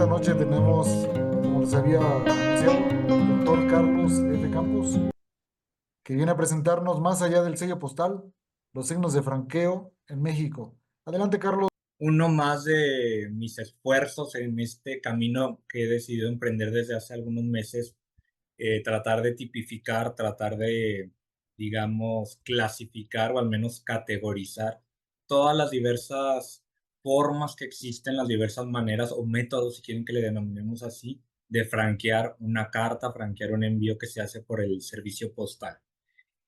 esta noche tenemos, como les había anunciado, al doctor Carlos F. Campos, que viene a presentarnos más allá del sello postal, los signos de franqueo en México. Adelante, Carlos. Uno más de mis esfuerzos en este camino que he decidido emprender desde hace algunos meses, tratar de tipificar, tratar de, digamos, clasificar o al menos categorizar todas las diversas formas que existen, las diversas maneras o métodos, si quieren que le denominemos así, de franquear una carta, franquear un envío que se hace por el servicio postal.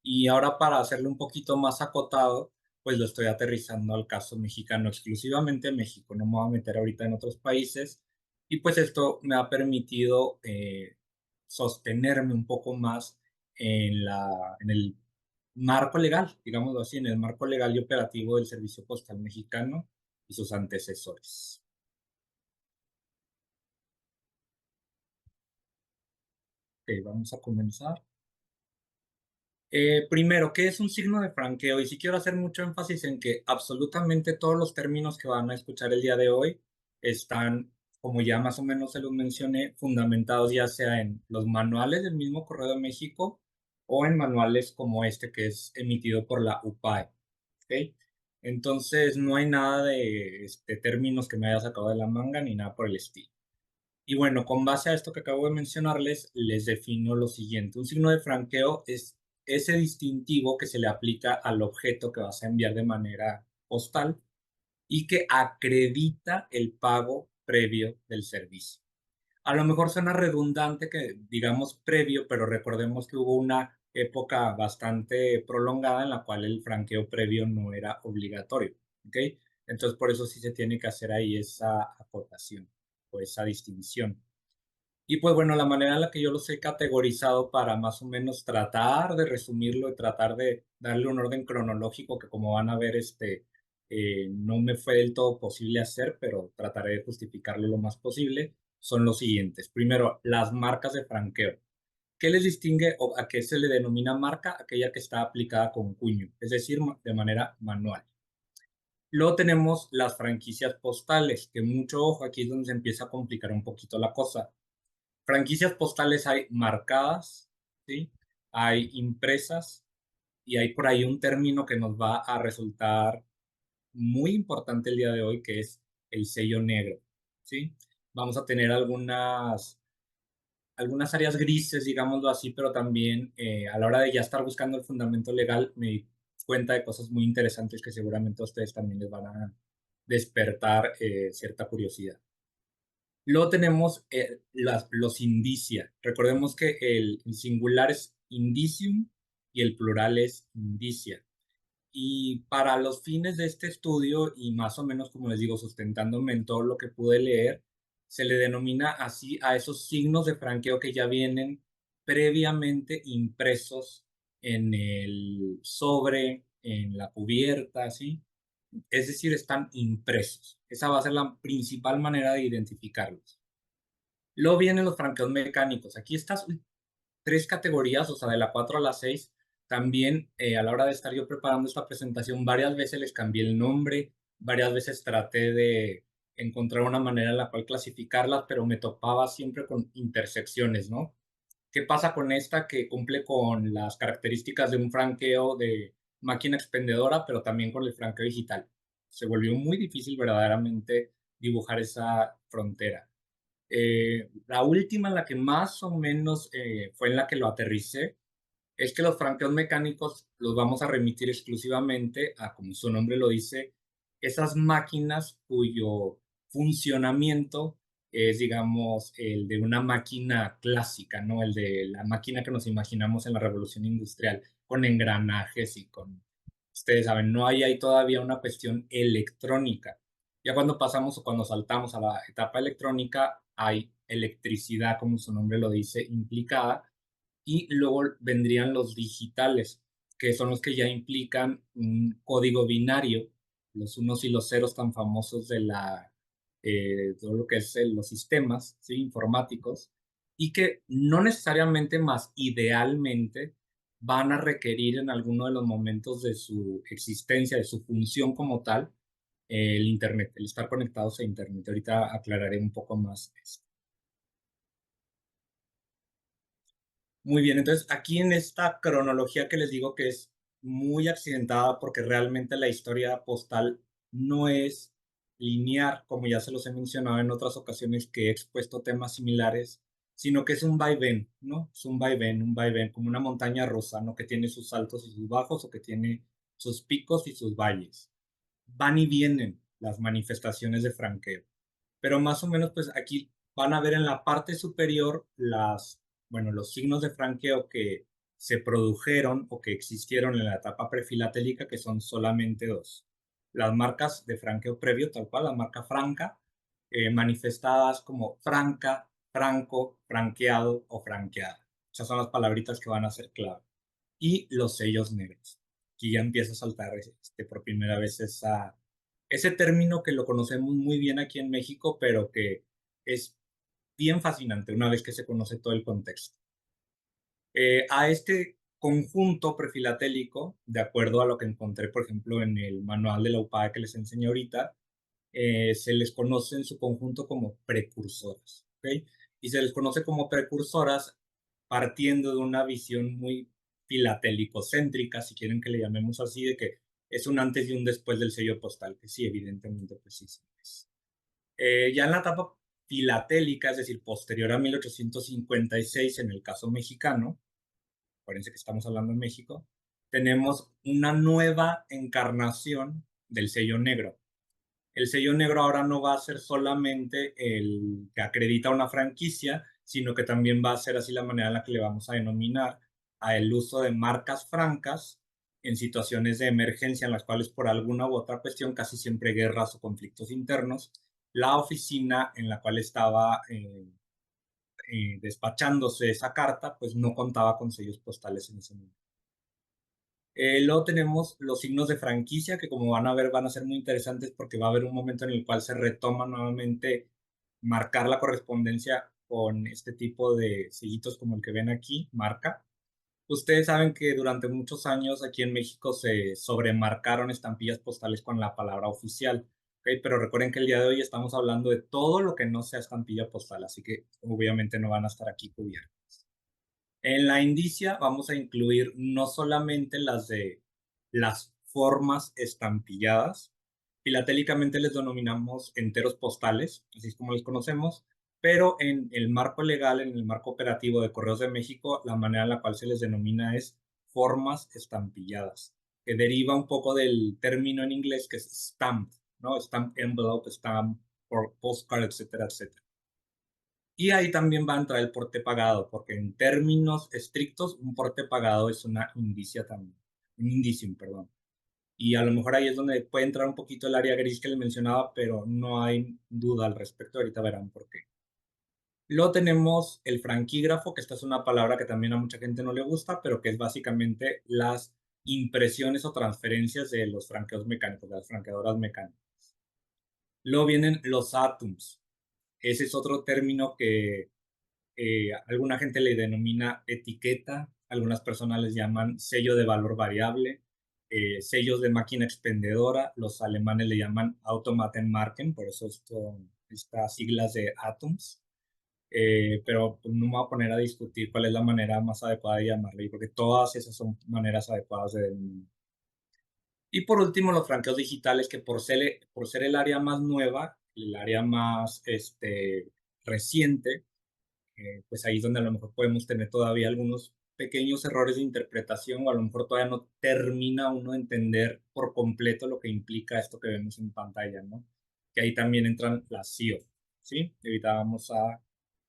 Y ahora para hacerlo un poquito más acotado, pues lo estoy aterrizando al caso mexicano, exclusivamente México, no me voy a meter ahorita en otros países. Y pues esto me ha permitido sostenerme un poco más en el marco legal, digámoslo así, en el marco legal y operativo del Servicio Postal Mexicano y sus antecesores. Ok, vamos a comenzar. Primero, ¿qué es un signo de franqueo? Y sí quiero hacer mucho énfasis en que absolutamente todos los términos que van a escuchar el día de hoy están, como ya más o menos se los mencioné, fundamentados ya sea en los manuales del mismo Correo de México o en manuales como este que es emitido por la UPAE. ¿Ok? Entonces, no hay nada de términos que me haya sacado de la manga ni nada por el estilo. Y bueno, con base a esto que acabo de mencionarles, les defino lo siguiente. Un signo de franqueo es ese distintivo que se le aplica al objeto que vas a enviar de manera postal y que acredita el pago previo del servicio. A lo mejor suena redundante que digamos previo, pero recordemos que hubo una época bastante prolongada en la cual el franqueo previo no era obligatorio, ¿ok? Entonces por eso sí se tiene que hacer ahí esa acotación o esa distinción. Y pues bueno, la manera en la que yo los he categorizado para más o menos tratar de resumirlo y tratar de darle un orden cronológico que como van a ver, no me fue del todo posible hacer, pero trataré de justificarlo lo más posible, son los siguientes. Primero, las marcas de franqueo. ¿Qué les distingue o a qué se le denomina marca? Aquella que está aplicada con cuño, es decir, de manera manual. Luego tenemos las franquicias postales, que mucho ojo, aquí es donde se empieza a complicar un poquito la cosa. Franquicias postales hay marcadas, ¿sí? Hay impresas y hay por ahí un término que nos va a resultar muy importante el día de hoy, que es el sello negro, ¿sí? Vamos a tener algunas áreas grises, digámoslo así, pero también a la hora de ya estar buscando el fundamento legal me di cuenta de cosas muy interesantes que seguramente a ustedes también les van a despertar cierta curiosidad. Luego tenemos los indicia. Recordemos que el singular es indicium y el plural es indicia. Y para los fines de este estudio, y más o menos como les digo, sustentándome en todo lo que pude leer, se le denomina así a esos signos de franqueo que ya vienen previamente impresos en el sobre, en la cubierta, ¿sí? Es decir, están impresos. Esa va a ser la principal manera de identificarlos. Luego vienen los franqueos mecánicos. Aquí estas tres categorías, o sea, de la 4 a la 6, también a la hora de estar yo preparando esta presentación, varias veces les cambié el nombre, varias veces traté de encontrar una manera en la cual clasificarlas, pero me topaba siempre con intersecciones, ¿no? ¿Qué pasa con esta que cumple con las características de un franqueo de máquina expendedora, pero también con el franqueo digital? Se volvió muy difícil verdaderamente dibujar esa frontera. La última, la que más o menos fue en la que lo aterricé, es que los franqueos mecánicos los vamos a remitir exclusivamente a, como su nombre lo dice, esas máquinas cuyo funcionamiento es, digamos, el de una máquina clásica, ¿no? El de la máquina que nos imaginamos en la revolución industrial, con engranajes y con, ustedes saben, no hay ahí todavía una cuestión electrónica. Ya cuando pasamos o cuando saltamos a la etapa electrónica, hay electricidad, como su nombre lo dice, implicada, y luego vendrían los digitales, que son los que ya implican un código binario, los unos y los ceros tan famosos de todo lo que es los sistemas, ¿sí? Informáticos, y que no necesariamente más idealmente van a requerir en alguno de los momentos de su existencia, de su función como tal, el Internet, el estar conectados a Internet. Ahorita aclararé un poco más esto. Muy bien, entonces aquí en esta cronología que les digo que es muy accidentada porque realmente la historia postal no es lineal, como ya se los he mencionado en otras ocasiones que he expuesto temas similares, sino que es un vaivén, ¿no? Es un vaivén, como una montaña rusa, ¿no? Que tiene sus altos y sus bajos o que tiene sus picos y sus valles. Van y vienen las manifestaciones de franqueo, pero más o menos pues aquí van a ver en la parte superior los signos de franqueo que se produjeron o que existieron en la etapa prefilatélica, que son solamente dos. Las marcas de franqueo previo, tal cual, la marca franca, manifestadas como franca, franco, franqueado o franqueada. Esas son las palabritas que van a ser clave. Y los sellos negros. Aquí ya empieza a saltar por primera vez ese término que lo conocemos muy bien aquí en México, pero que es bien fascinante una vez que se conoce todo el contexto. A este conjunto prefilatélico, de acuerdo a lo que encontré, por ejemplo, en el manual de la UPAE que les enseñé ahorita, se les conoce en su conjunto como precursoras, ¿ok? Y se les conoce como precursoras partiendo de una visión muy filatélico-céntrica, si quieren que le llamemos así, de que es un antes y un después del sello postal, que sí, evidentemente, pues sí, sí es. Ya en la etapa filatélica, es decir, posterior a 1856, en el caso mexicano, acuérdense que estamos hablando de México, tenemos una nueva encarnación del sello negro. El sello negro ahora no va a ser solamente el que acredita una franquicia, sino que también va a ser así la manera en la que le vamos a denominar a el uso de marcas francas en situaciones de emergencia en las cuales por alguna u otra cuestión, casi siempre guerras o conflictos internos, la oficina en la cual estaba despachándose esa carta, pues no contaba con sellos postales en ese momento. Luego tenemos los signos de franquicia, que como van a ver van a ser muy interesantes porque va a haber un momento en el cual se retoma nuevamente marcar la correspondencia con este tipo de sellitos como el que ven aquí, marca. Ustedes saben que durante muchos años aquí en México se sobremarcaron estampillas postales con la palabra oficial, ¿ok? Pero recuerden que el día de hoy estamos hablando de todo lo que no sea estampilla postal, así que obviamente no van a estar aquí cubiertos. En la indicia vamos a incluir no solamente las de las formas estampilladas, filatélicamente les denominamos enteros postales, así es como les conocemos, pero en el marco legal, en el marco operativo de Correos de México, la manera en la cual se les denomina es formas estampilladas, que deriva un poco del término en inglés que es stamp, ¿no? Stamp envelope, stamp postcard, etcétera, etcétera. Y ahí también va a entrar el porte pagado, porque en términos estrictos, un porte pagado es una indicia también, un indicium, perdón. Y a lo mejor ahí es donde puede entrar un poquito el área gris que les mencionaba, pero no hay duda al respecto, ahorita verán por qué. Luego tenemos el franquígrafo, que esta es una palabra que también a mucha gente no le gusta, pero que es básicamente las impresiones o transferencias de los franqueos mecánicos, de las franqueadoras mecánicas. Luego vienen los atoms. Ese es otro término que alguna gente le denomina etiqueta, algunas personas les llaman sello de valor variable, sellos de máquina expendedora, los alemanes le llaman Automatenmarken, por eso estas siglas de Atoms, pero pues, no me voy a poner a discutir cuál es la manera más adecuada de llamarle, porque todas esas son maneras adecuadas de denominar. Y por último, los franqueos digitales, que por ser el área más nueva, el área más reciente, pues ahí es donde a lo mejor podemos tener todavía algunos pequeños errores de interpretación o a lo mejor todavía no termina uno de entender por completo lo que implica esto que vemos en pantalla, ¿no? Que ahí también entran las SEO, ¿sí? Y ahorita vamos a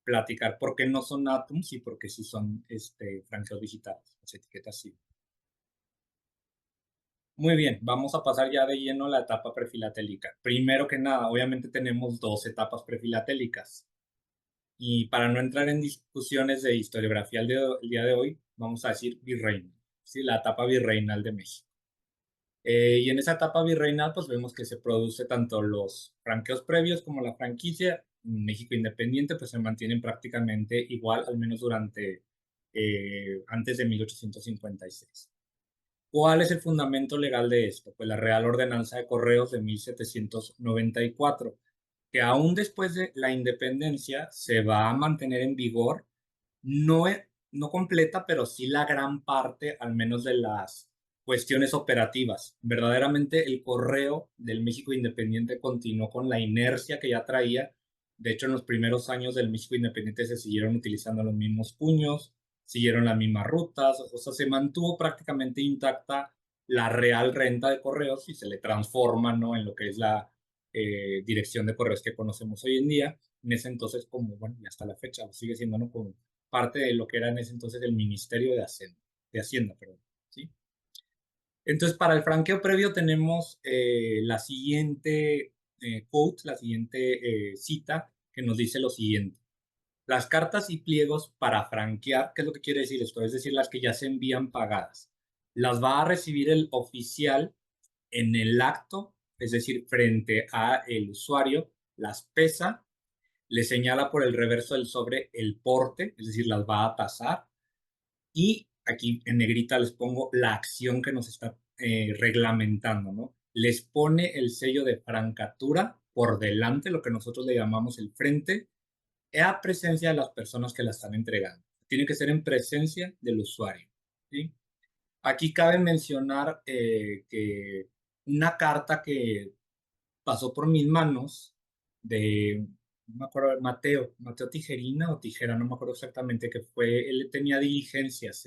platicar por qué no son Atoms y por qué sí son franqueos digitales, las etiquetas SEO. Muy bien, vamos a pasar ya de lleno a la etapa prefilatélica. Primero que nada, obviamente tenemos dos etapas prefilatélicas. Y para no entrar en discusiones de historiografía el día de hoy, vamos a decir virreinal, ¿sí? La etapa virreinal de México. Y en esa etapa virreinal, pues vemos que se produce tanto los franqueos previos como la franquicia. México independiente, pues se mantienen prácticamente igual, al menos durante antes de 1856. ¿Cuál es el fundamento legal de esto? Pues la Real Ordenanza de Correos de 1794, que aún después de la independencia se va a mantener en vigor, no, no completa, pero sí la gran parte, al menos de las cuestiones operativas. Verdaderamente el correo del México independiente continuó con la inercia que ya traía. De hecho, en los primeros años del México independiente se siguieron utilizando los mismos puños, siguieron las mismas rutas, o sea, se mantuvo prácticamente intacta la real renta de correos y se le transforma, ¿no?, en lo que es la dirección de correos que conocemos hoy en día. En ese entonces, como, bueno, y hasta la fecha, lo sigue siendo, ¿no?, como parte de lo que era en ese entonces el Ministerio de Hacienda, perdón, ¿sí? Entonces, para el franqueo previo tenemos la siguiente quote, la siguiente cita, que nos dice lo siguiente. Las cartas y pliegos para franquear, ¿qué es lo que quiere decir esto? Es decir, las que ya se envían pagadas. Las va a recibir el oficial en el acto, es decir, frente a el usuario, las pesa, le señala por el reverso del sobre el porte, es decir, las va a tasar, y aquí en negrita les pongo la acción que nos está reglamentando, ¿no? Les pone el sello de francatura por delante, lo que nosotros le llamamos el frente, a presencia de las personas que la están entregando. Tiene que ser en presencia del usuario, ¿sí? Aquí cabe mencionar que una carta que pasó por mis manos de, no me acuerdo, Mateo Tijerina o Tijera, no me acuerdo exactamente, que fue, él tenía diligencias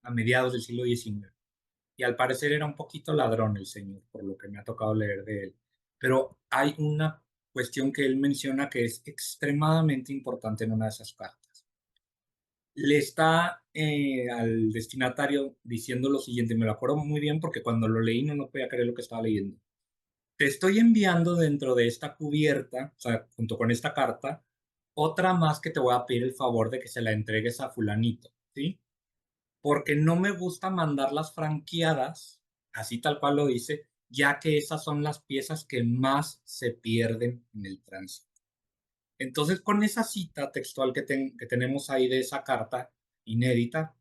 a mediados del siglo XIX. Y al parecer era un poquito ladrón el señor, por lo que me ha tocado leer de él. Pero hay una cuestión que él menciona que es extremadamente importante en una de esas cartas. Le está al destinatario diciendo lo siguiente, me lo acuerdo muy bien porque cuando lo leí no podía creer lo que estaba leyendo. Te estoy enviando dentro de esta cubierta, o sea, junto con esta carta, otra más que te voy a pedir el favor de que se la entregues a fulanito, ¿sí? Porque no me gusta mandarlas franqueadas, así tal cual lo dice, ya que esas son las piezas que más se pierden en el tránsito. Entonces, con esa cita textual que tenemos ahí de esa carta inédita,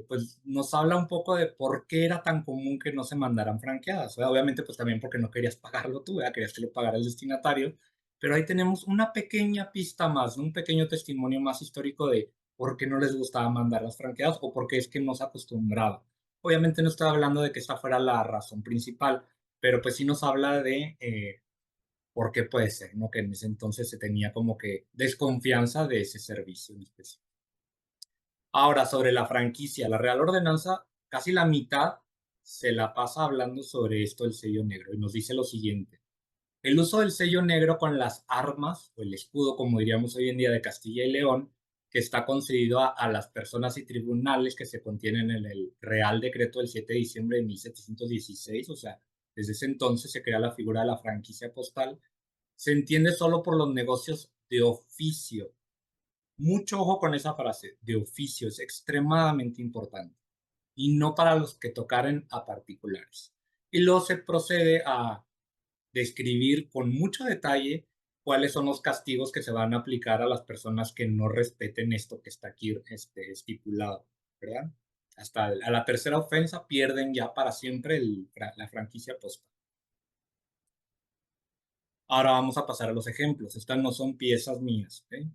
pues nos habla un poco de por qué era tan común que no se mandaran franqueadas. ¿Verdad? Obviamente, pues también porque no querías pagarlo tú, ¿verdad? Querías que lo pagara el destinatario, pero ahí tenemos una pequeña pista más, ¿no? Un pequeño testimonio más histórico de por qué no les gustaba mandar las franqueadas o por qué es que no se acostumbraba. Obviamente no estoy hablando de que esta fuera la razón principal, pero pues sí nos habla de por qué puede ser, ¿no? Que en ese entonces se tenía como que desconfianza de ese servicio en específico. Ahora, sobre la franquicia, la Real Ordenanza, casi la mitad se la pasa hablando sobre esto del sello negro y nos dice lo siguiente. El uso del sello negro con las armas, o el escudo, como diríamos hoy en día, de Castilla y León, que está concedido a las personas y tribunales que se contienen en el Real Decreto del 7 de diciembre de 1716, o sea, desde ese entonces se crea la figura de la franquicia postal, se entiende solo por los negocios de oficio. Mucho ojo con esa frase, de oficio, es extremadamente importante. Y no para los que tocaren a particulares. Y luego se procede a describir con mucho detalle cuáles son los castigos que se van a aplicar a las personas que no respeten esto que está aquí estipulado, ¿verdad? Hasta a la tercera ofensa pierden ya para siempre la franquicia postal. Ahora vamos a pasar a los ejemplos. Estas no son piezas mías, ¿ok?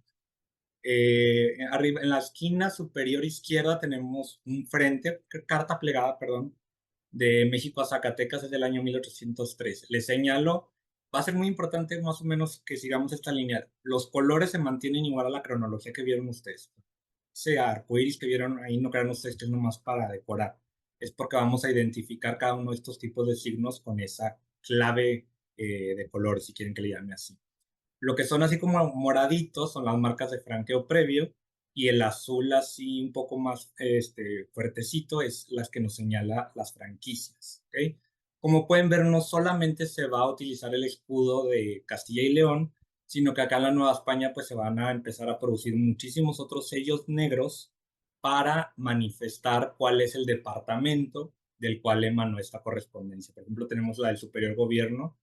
Arriba, en la esquina superior izquierda tenemos un frente, carta plegada, perdón, de México a Zacatecas desde el año 1803. Les señalo, va a ser muy importante más o menos que sigamos esta línea. Los colores se mantienen igual a la cronología que vieron ustedes. Ese arco iris que vieron ahí, no crean ustedes que es nomás para decorar. Es porque vamos a identificar cada uno de estos tipos de signos con esa clave de colores, si quieren que le llame así. Lo que son así como moraditos son las marcas de franqueo previo y el azul así un poco más fuertecito es las que nos señala las franquicias. ¿Okay? Como pueden ver, no solamente se va a utilizar el escudo de Castilla y León, sino que acá en la Nueva España pues se van a empezar a producir muchísimos otros sellos negros para manifestar cuál es el departamento del cual emanó esta correspondencia. Por ejemplo, tenemos la del Superior Gobierno,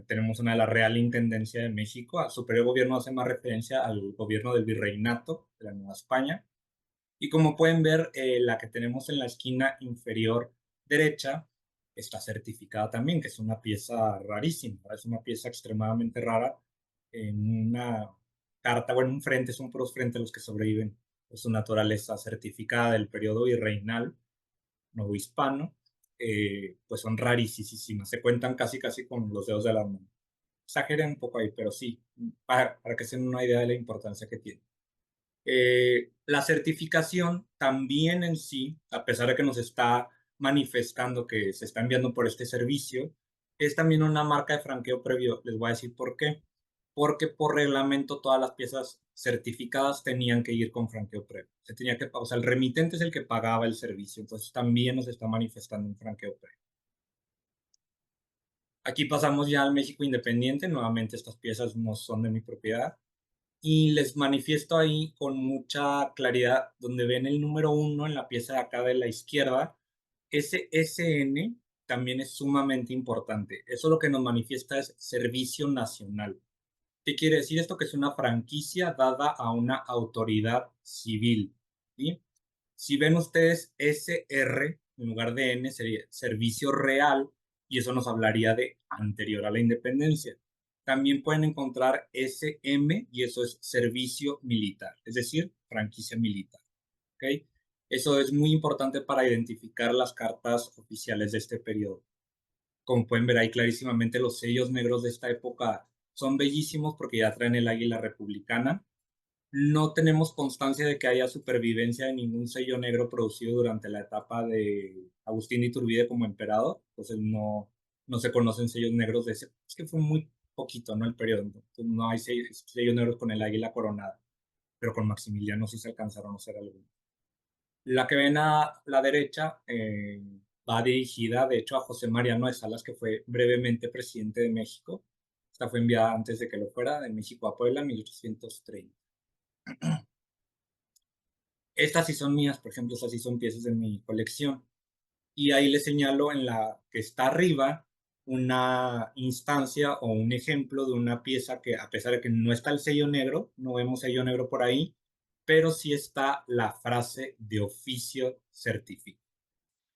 tenemos una de la Real Intendencia de México. Al superior gobierno hace más referencia al gobierno del virreinato de la Nueva España. Y como pueden ver, la que tenemos en la esquina inferior derecha está certificada también, que es una pieza rarísima, es una pieza extremadamente rara en una carta, bueno, un frente, son puros frentes los que sobreviven de su naturaleza certificada del periodo virreinal novohispano, pues son rarísimas, se cuentan casi casi con los dedos de la mano. Exageré un poco ahí, pero sí, para que se den una idea de la importancia que tiene. La certificación también en sí, a pesar de que nos está manifestando que se está enviando por este servicio, es también una marca de franqueo previo. Les voy a decir por qué. Porque por reglamento todas las piezas certificadas tenían que ir con franqueo previo. Se tenía que, o sea, el remitente es el que pagaba el servicio, entonces también nos está manifestando un franqueo previo. Aquí pasamos ya al México independiente. Nuevamente estas piezas no son de mi propiedad y les manifiesto ahí con mucha claridad, donde ven el número uno en la pieza de acá de la izquierda, ese SN también es sumamente importante. Eso lo que nos manifiesta es servicio nacional. ¿Qué quiere decir esto? Que es una franquicia dada a una autoridad civil, ¿sí? Si ven ustedes SR en lugar de N sería servicio real y eso nos hablaría de anterior a la independencia. También pueden encontrar SM y eso es servicio militar, es decir, franquicia militar. ¿Ok? Eso es muy importante para identificar las cartas oficiales de este periodo. Como pueden ver ahí clarísimamente, los sellos negros de esta época son bellísimos porque ya traen el águila republicana. No tenemos constancia de que haya supervivencia de ningún sello negro producido durante la etapa de Agustín de Iturbide como emperador, entonces no se conocen sellos negros de ese. Es que fue muy poquito, ¿no? El periodo, entonces no hay sellos negros con el águila coronada, pero con Maximiliano sí se alcanzaron a hacer algunos. La que ven a la derecha va dirigida, de hecho, a José Mariano de Salas, que fue brevemente presidente de México. Esta fue enviada antes de que lo fuera, de México a Puebla en 1830. Estas sí son mías, por ejemplo, estas sí son piezas de mi colección. Y ahí les señalo en la que está arriba una instancia o un ejemplo de una pieza que, a pesar de que no está el sello negro, no vemos sello negro por ahí, pero sí está la frase de oficio certificado,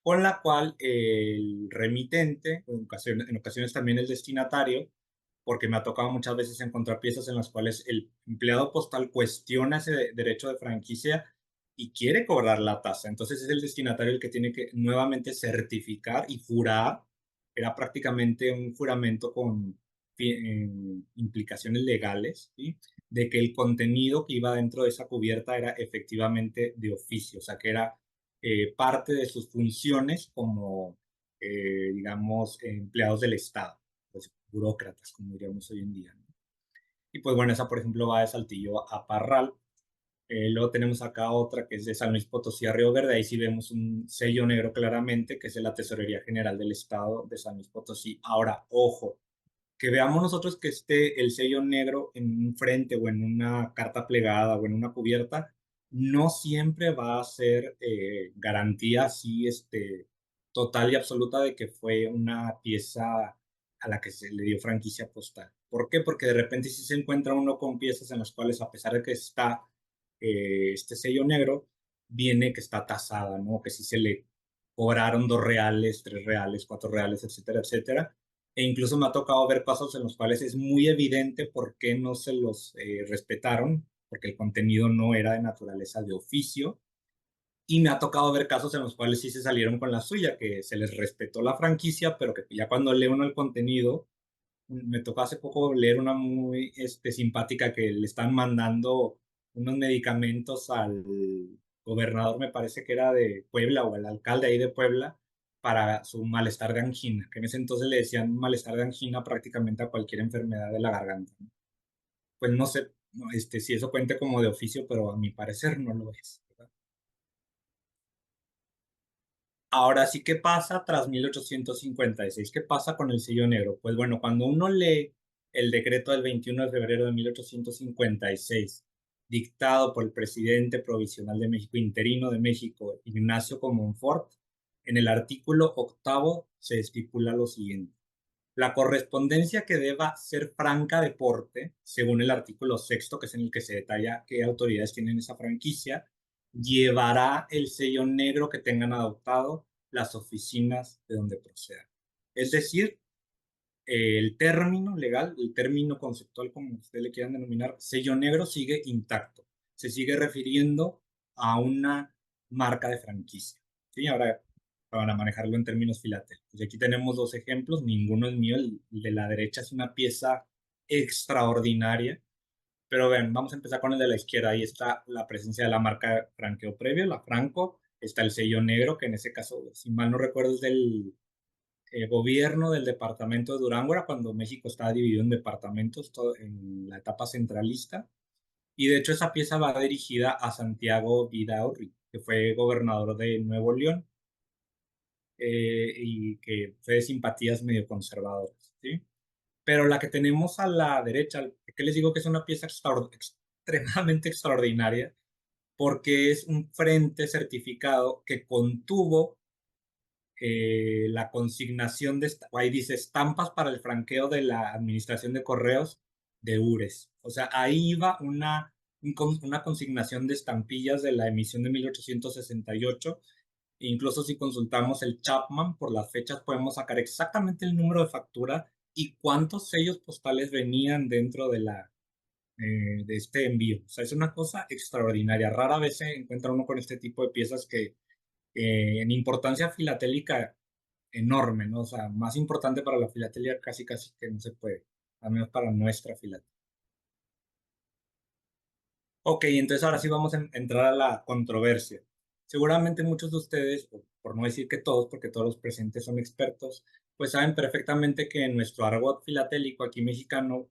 con la cual el remitente, en ocasiones también el destinatario, porque me ha tocado muchas veces encontrar piezas en las cuales el empleado postal cuestiona ese derecho de franquicia y quiere cobrar la tasa. Entonces es el destinatario el que tiene que nuevamente certificar y jurar. Era prácticamente un juramento con implicaciones legales, ¿sí? De que el contenido que iba dentro de esa cubierta era efectivamente de oficio, o sea, que era parte de sus funciones como, digamos, empleados del Estado, pues burócratas, como diríamos hoy en día, ¿no? Y pues bueno, esa por ejemplo va de Saltillo a Parral. Luego tenemos acá otra que es de San Luis Potosí a Río Verde. Ahí sí vemos un sello negro claramente, que es de la Tesorería General del Estado de San Luis Potosí. Ahora, ojo, que veamos nosotros que esté el sello negro en un frente o en una carta plegada o en una cubierta, no siempre va a ser garantía así total y absoluta de que fue una pieza a la que se le dio franquicia postal. ¿Por qué? Porque de repente sí se encuentra uno con piezas en las cuales, a pesar de que está este sello negro, viene que está tasada, ¿no? Que sí se le cobraron 2 reales, 3 reales, 4 reales, etcétera, etcétera. E incluso me ha tocado ver casos en los cuales es muy evidente por qué no se los respetaron, porque el contenido no era de naturaleza de oficio. Y me ha tocado ver casos en los cuales sí se salieron con la suya, que se les respetó la franquicia, pero que ya cuando lee uno el contenido, me tocó hace poco leer una muy simpática que le están mandando unos medicamentos al gobernador, me parece que era de Puebla, o al alcalde ahí de Puebla, para su malestar de angina, que en ese entonces le decían malestar de angina prácticamente a cualquier enfermedad de la garganta, ¿no? Pues no sé, no, si eso cuente como de oficio, pero a mi parecer no lo es, ¿verdad? Ahora sí, ¿qué pasa tras 1856? ¿Qué pasa con el sello negro? Pues bueno, cuando uno lee el decreto del 21 de febrero de 1856, dictado por el presidente provisional de México, interino de México, Ignacio Comonfort, en el artículo octavo se estipula lo siguiente: la correspondencia que deba ser franca de porte, según el artículo sexto, que es en el que se detalla qué autoridades tienen esa franquicia, llevará el sello negro que tengan adoptado las oficinas de donde proceda. Es decir, el término legal, el término conceptual, como ustedes le quieran denominar, sello negro sigue intacto. Se sigue refiriendo a una marca de franquicia. ¿Sí? Ahora, para manejarlo en términos filatélicos. Y aquí tenemos dos ejemplos, ninguno es mío. El de la derecha es una pieza extraordinaria. Pero ven, vamos a empezar con el de la izquierda. Ahí está la presencia de la marca Franqueo Previo, la Franco. Está el sello negro, que en ese caso, si mal no recuerdo, es del gobierno del departamento de Durango, era cuando México estaba dividido en departamentos, todo, en la etapa centralista. Y de hecho esa pieza va dirigida a Santiago Vidaurri, que fue gobernador de Nuevo León y que fue de simpatías medio conservadoras, ¿sí? Pero la que tenemos a la derecha, que les digo que es una pieza extremadamente extraordinaria, porque es un frente certificado que contuvo la consignación de, ahí dice, estampas para el franqueo de la Administración de Correos de URES. O sea, ahí iba una consignación de estampillas de la emisión de 1868. Incluso si consultamos el Chapman por las fechas, podemos sacar exactamente el número de factura y cuántos sellos postales venían dentro de este envío. O sea, es una cosa extraordinaria. Rara vez se encuentra uno con este tipo de piezas que en importancia filatélica enorme, ¿no? O sea, más importante para la filatelia casi casi que no se puede, al menos para nuestra filatelia. Ok, entonces ahora sí vamos a entrar a la controversia. Seguramente muchos de ustedes, por no decir que todos, porque todos los presentes son expertos, pues saben perfectamente que en nuestro argot filatélico aquí mexicano,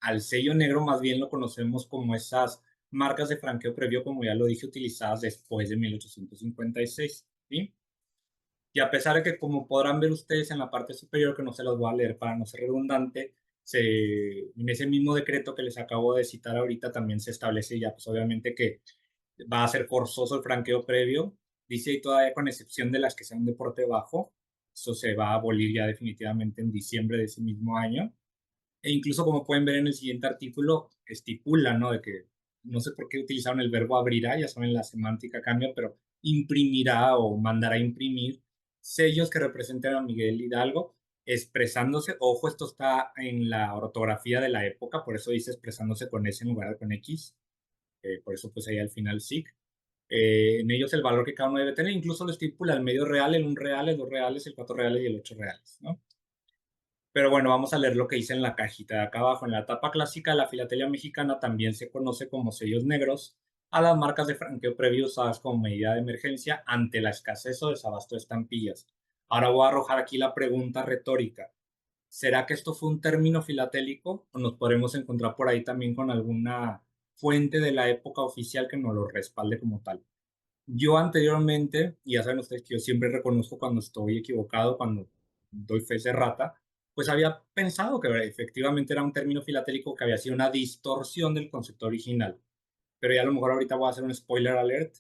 al sello negro más bien lo conocemos como esas marcas de franqueo previo, como ya lo dije, utilizadas después de 1856, ¿sí? Y a pesar de que, como podrán ver ustedes en la parte superior, que no se las voy a leer para no ser redundante, en ese mismo decreto que les acabo de citar ahorita también se establece ya, pues obviamente que va a ser forzoso el franqueo previo. Dice ahí todavía con excepción de las que sean de porte bajo. Eso se va a abolir ya definitivamente en diciembre de ese mismo año. E incluso como pueden ver en el siguiente artículo, estipula, ¿no? De que no sé por qué utilizaron el verbo abrirá, ya saben, la semántica cambia, pero imprimirá o mandará a imprimir sellos que representen a Miguel Hidalgo, expresándose, ojo, esto está en la ortografía de la época, por eso dice expresándose con S en lugar de con X, por eso pues ahí al final sí. En ellos el valor que cada uno debe tener, incluso lo estipula el medio real, el 1 real, el 2 reales, el 4 reales y el 8 reales, ¿no? Pero bueno, vamos a leer lo que dice en la cajita de acá abajo. En la etapa clásica de la filatelia mexicana también se conoce como sellos negros a las marcas de franqueo previo usadas como medida de emergencia ante la escasez o desabasto de estampillas. Ahora voy a arrojar aquí la pregunta retórica. ¿Será que esto fue un término filatélico o nos podremos encontrar por ahí también con alguna fuente de la época oficial que nos lo respalde como tal? Yo anteriormente, y ya saben ustedes que yo siempre reconozco cuando estoy equivocado, cuando doy fe de rata, pues había pensado que efectivamente era un término filatélico que había sido una distorsión del concepto original. Pero ya a lo mejor ahorita voy a hacer un spoiler alert,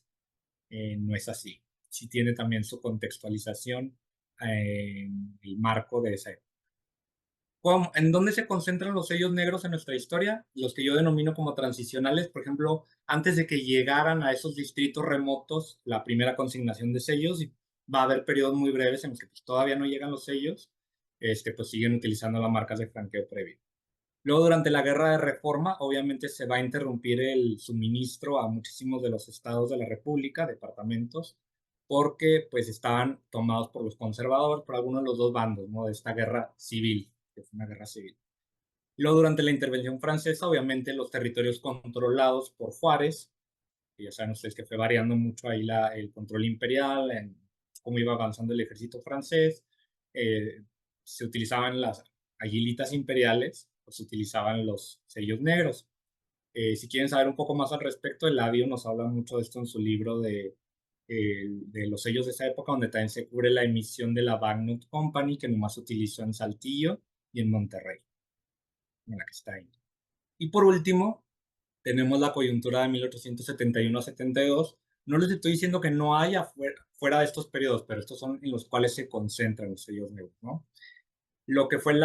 no es así. Sí tiene también su contextualización en el marco de esa época. ¿En dónde se concentran los sellos negros en nuestra historia? Los que yo denomino como transicionales, por ejemplo, antes de que llegaran a esos distritos remotos la primera consignación de sellos, y va a haber periodos muy breves en los que pues, todavía no llegan los sellos, pues siguen utilizando las marcas de franqueo previo. Luego, durante la Guerra de Reforma, obviamente se va a interrumpir el suministro a muchísimos de los estados de la República, departamentos, porque pues estaban tomados por los conservadores, por alguno de los dos bandos, ¿no? De esta guerra civil, que fue una guerra civil. Luego, durante la intervención francesa, obviamente los territorios controlados por Juárez, que ya saben ustedes que fue variando mucho ahí el control imperial, en cómo iba avanzando el ejército francés, se utilizaban las aguilitas imperiales, pues se utilizaban los sellos negros. Si quieren saber un poco más al respecto, Eladio nos habla mucho de esto en su libro de los sellos de esa época, donde también se cubre la emisión de la Banknote Company, que nomás se utilizó en Saltillo y en Monterrey, en la que está ahí. Y por último, tenemos la coyuntura de 1871 a 72. No les estoy diciendo que no haya fuera de estos periodos, pero estos son en los cuales se concentran los sellos negros, ¿no? Lo que fue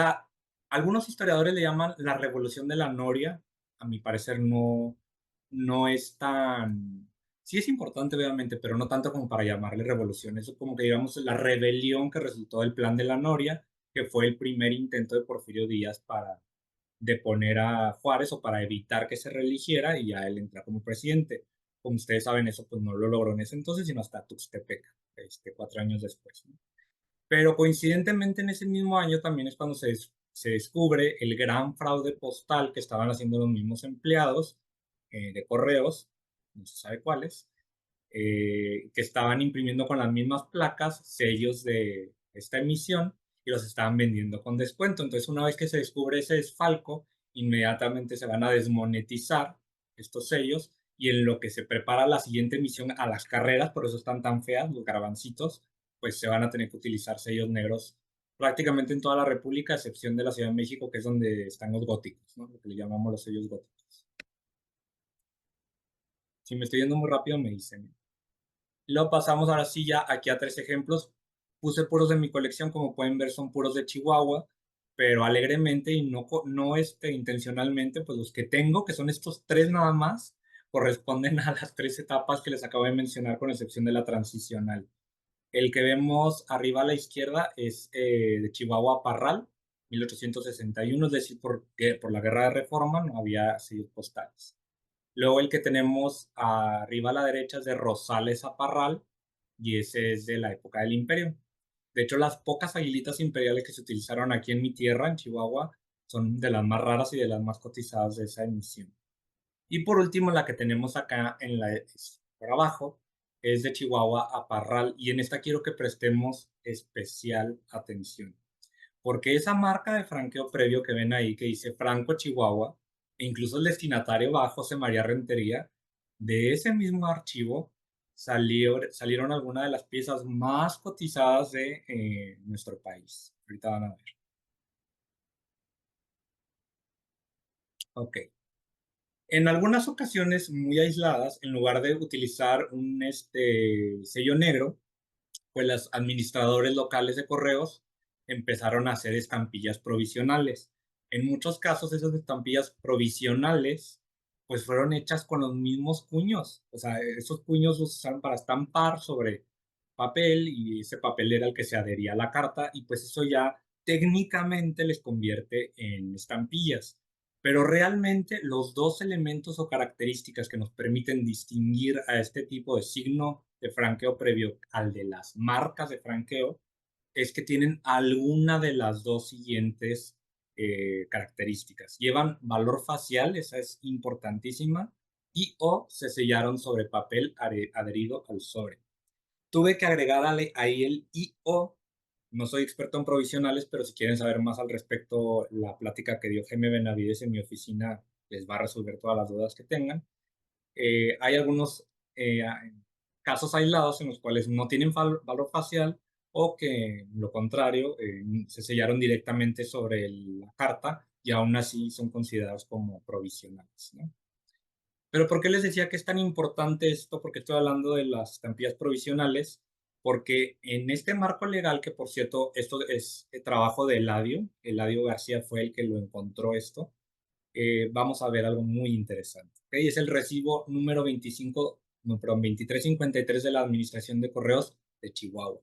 algunos historiadores le llaman la revolución de la Noria, a mi parecer no es tan Sí es importante, obviamente, pero no tanto como para llamarle revolución. Eso como que digamos la rebelión que resultó del Plan de la Noria, que fue el primer intento de Porfirio Díaz para deponer a Juárez o para evitar que se reeligiera y ya él entrar como presidente. Como ustedes saben, eso pues no lo logró en ese entonces, sino hasta Tuxtepec, 4 años después, ¿no? Pero coincidentemente en ese mismo año también es cuando se descubre el gran fraude postal que estaban haciendo los mismos empleados de correos, no se sabe cuáles, que estaban imprimiendo con las mismas placas sellos de esta emisión y los estaban vendiendo con descuento. Entonces, una vez que se descubre ese desfalco, inmediatamente se van a desmonetizar estos sellos y en lo que se prepara la siguiente emisión a las carreras, por eso están tan feas los garbancitos, pues se van a tener que utilizar sellos negros prácticamente en toda la República, a excepción de la Ciudad de México, que es donde están los góticos, ¿no? Lo que le llamamos los sellos góticos. Si me estoy yendo muy rápido, me dicen. Lo pasamos ahora sí ya aquí a 3 ejemplos. Puse puros de mi colección, como pueden ver son puros de Chihuahua, pero alegremente y no intencionalmente, pues los que tengo, que son estos tres nada más, corresponden a las 3 etapas que les acabo de mencionar, con excepción de la transicional. El que vemos arriba a la izquierda es de Chihuahua Parral, 1861, es decir, porque por la Guerra de Reforma no había sellos postales. Luego el que tenemos arriba a la derecha es de Rosales a Parral y ese es de la época del Imperio. De hecho, las pocas aguilitas imperiales que se utilizaron aquí en mi tierra, en Chihuahua, son de las más raras y de las más cotizadas de esa emisión. Y por último, la que tenemos acá por abajo es de Chihuahua a Parral y en esta quiero que prestemos especial atención. Porque esa marca de franqueo previo que ven ahí, que dice Franco Chihuahua, e incluso el destinatario va José María Rentería, de ese mismo archivo salieron algunas de las piezas más cotizadas de nuestro país. Ahorita van a ver. Ok. En algunas ocasiones muy aisladas, en lugar de utilizar un sello negro, pues los administradores locales de correos empezaron a hacer estampillas provisionales. En muchos casos esas estampillas provisionales pues fueron hechas con los mismos cuños. O sea, esos cuños los usaron para estampar sobre papel y ese papel era el que se adhería a la carta y pues eso ya técnicamente les convierte en estampillas. Pero realmente los dos elementos o características que nos permiten distinguir a este tipo de signo de franqueo previo al de las marcas de franqueo es que tienen alguna de las dos siguientes características. Llevan valor facial, esa es importantísima, y o se sellaron sobre papel adherido al sobre. Tuve que agregar ahí el y o. No soy experto en provisionales, pero si quieren saber más al respecto, la plática que dio Jaime Benavides en mi oficina les va a resolver todas las dudas que tengan. Hay algunos eh, casos aislados en los cuales no tienen valor facial o que, lo contrario, se sellaron directamente sobre la carta y aún así son considerados como provisionales, ¿no? Pero ¿por qué les decía que es tan importante esto? Porque estoy hablando de las estampillas provisionales, porque en este marco legal, que por cierto, esto es el trabajo de Eladio García fue el que lo encontró esto, vamos a ver algo muy interesante. ¿Okay? Es el recibo número 25, no, perdón, 2353 de la Administración de Correos de Chihuahua.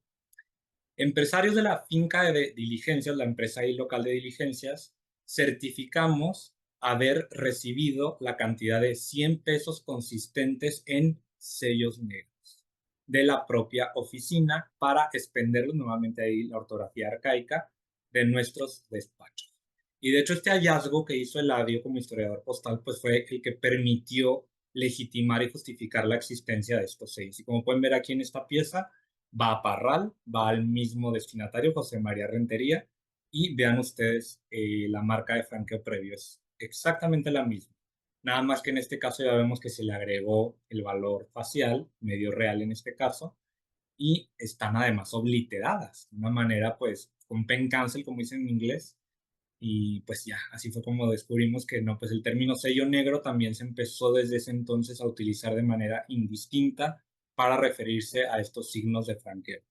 Empresarios de la finca de diligencias, la empresa ahí local de diligencias, certificamos haber recibido la cantidad de 100 pesos consistentes en sellos negros de la propia oficina para expenderlos, nuevamente ahí la ortografía arcaica, de nuestros despachos. Y de hecho este hallazgo que hizo Eladio como historiador postal, pues fue el que permitió legitimar y justificar la existencia de estos sellos. Y como pueden ver aquí en esta pieza, va a Parral, va al mismo destinatario, José María Rentería, y vean ustedes la marca de franqueo previo, es exactamente la misma. Nada más que en este caso ya vemos que se le agregó el valor facial, medio real en este caso, y están además obliteradas, de una manera pues con pen cancel, como dicen en inglés, y pues ya, así fue como descubrimos que no, pues el término sello negro también se empezó desde ese entonces a utilizar de manera indistinta para referirse a estos signos de franqueo.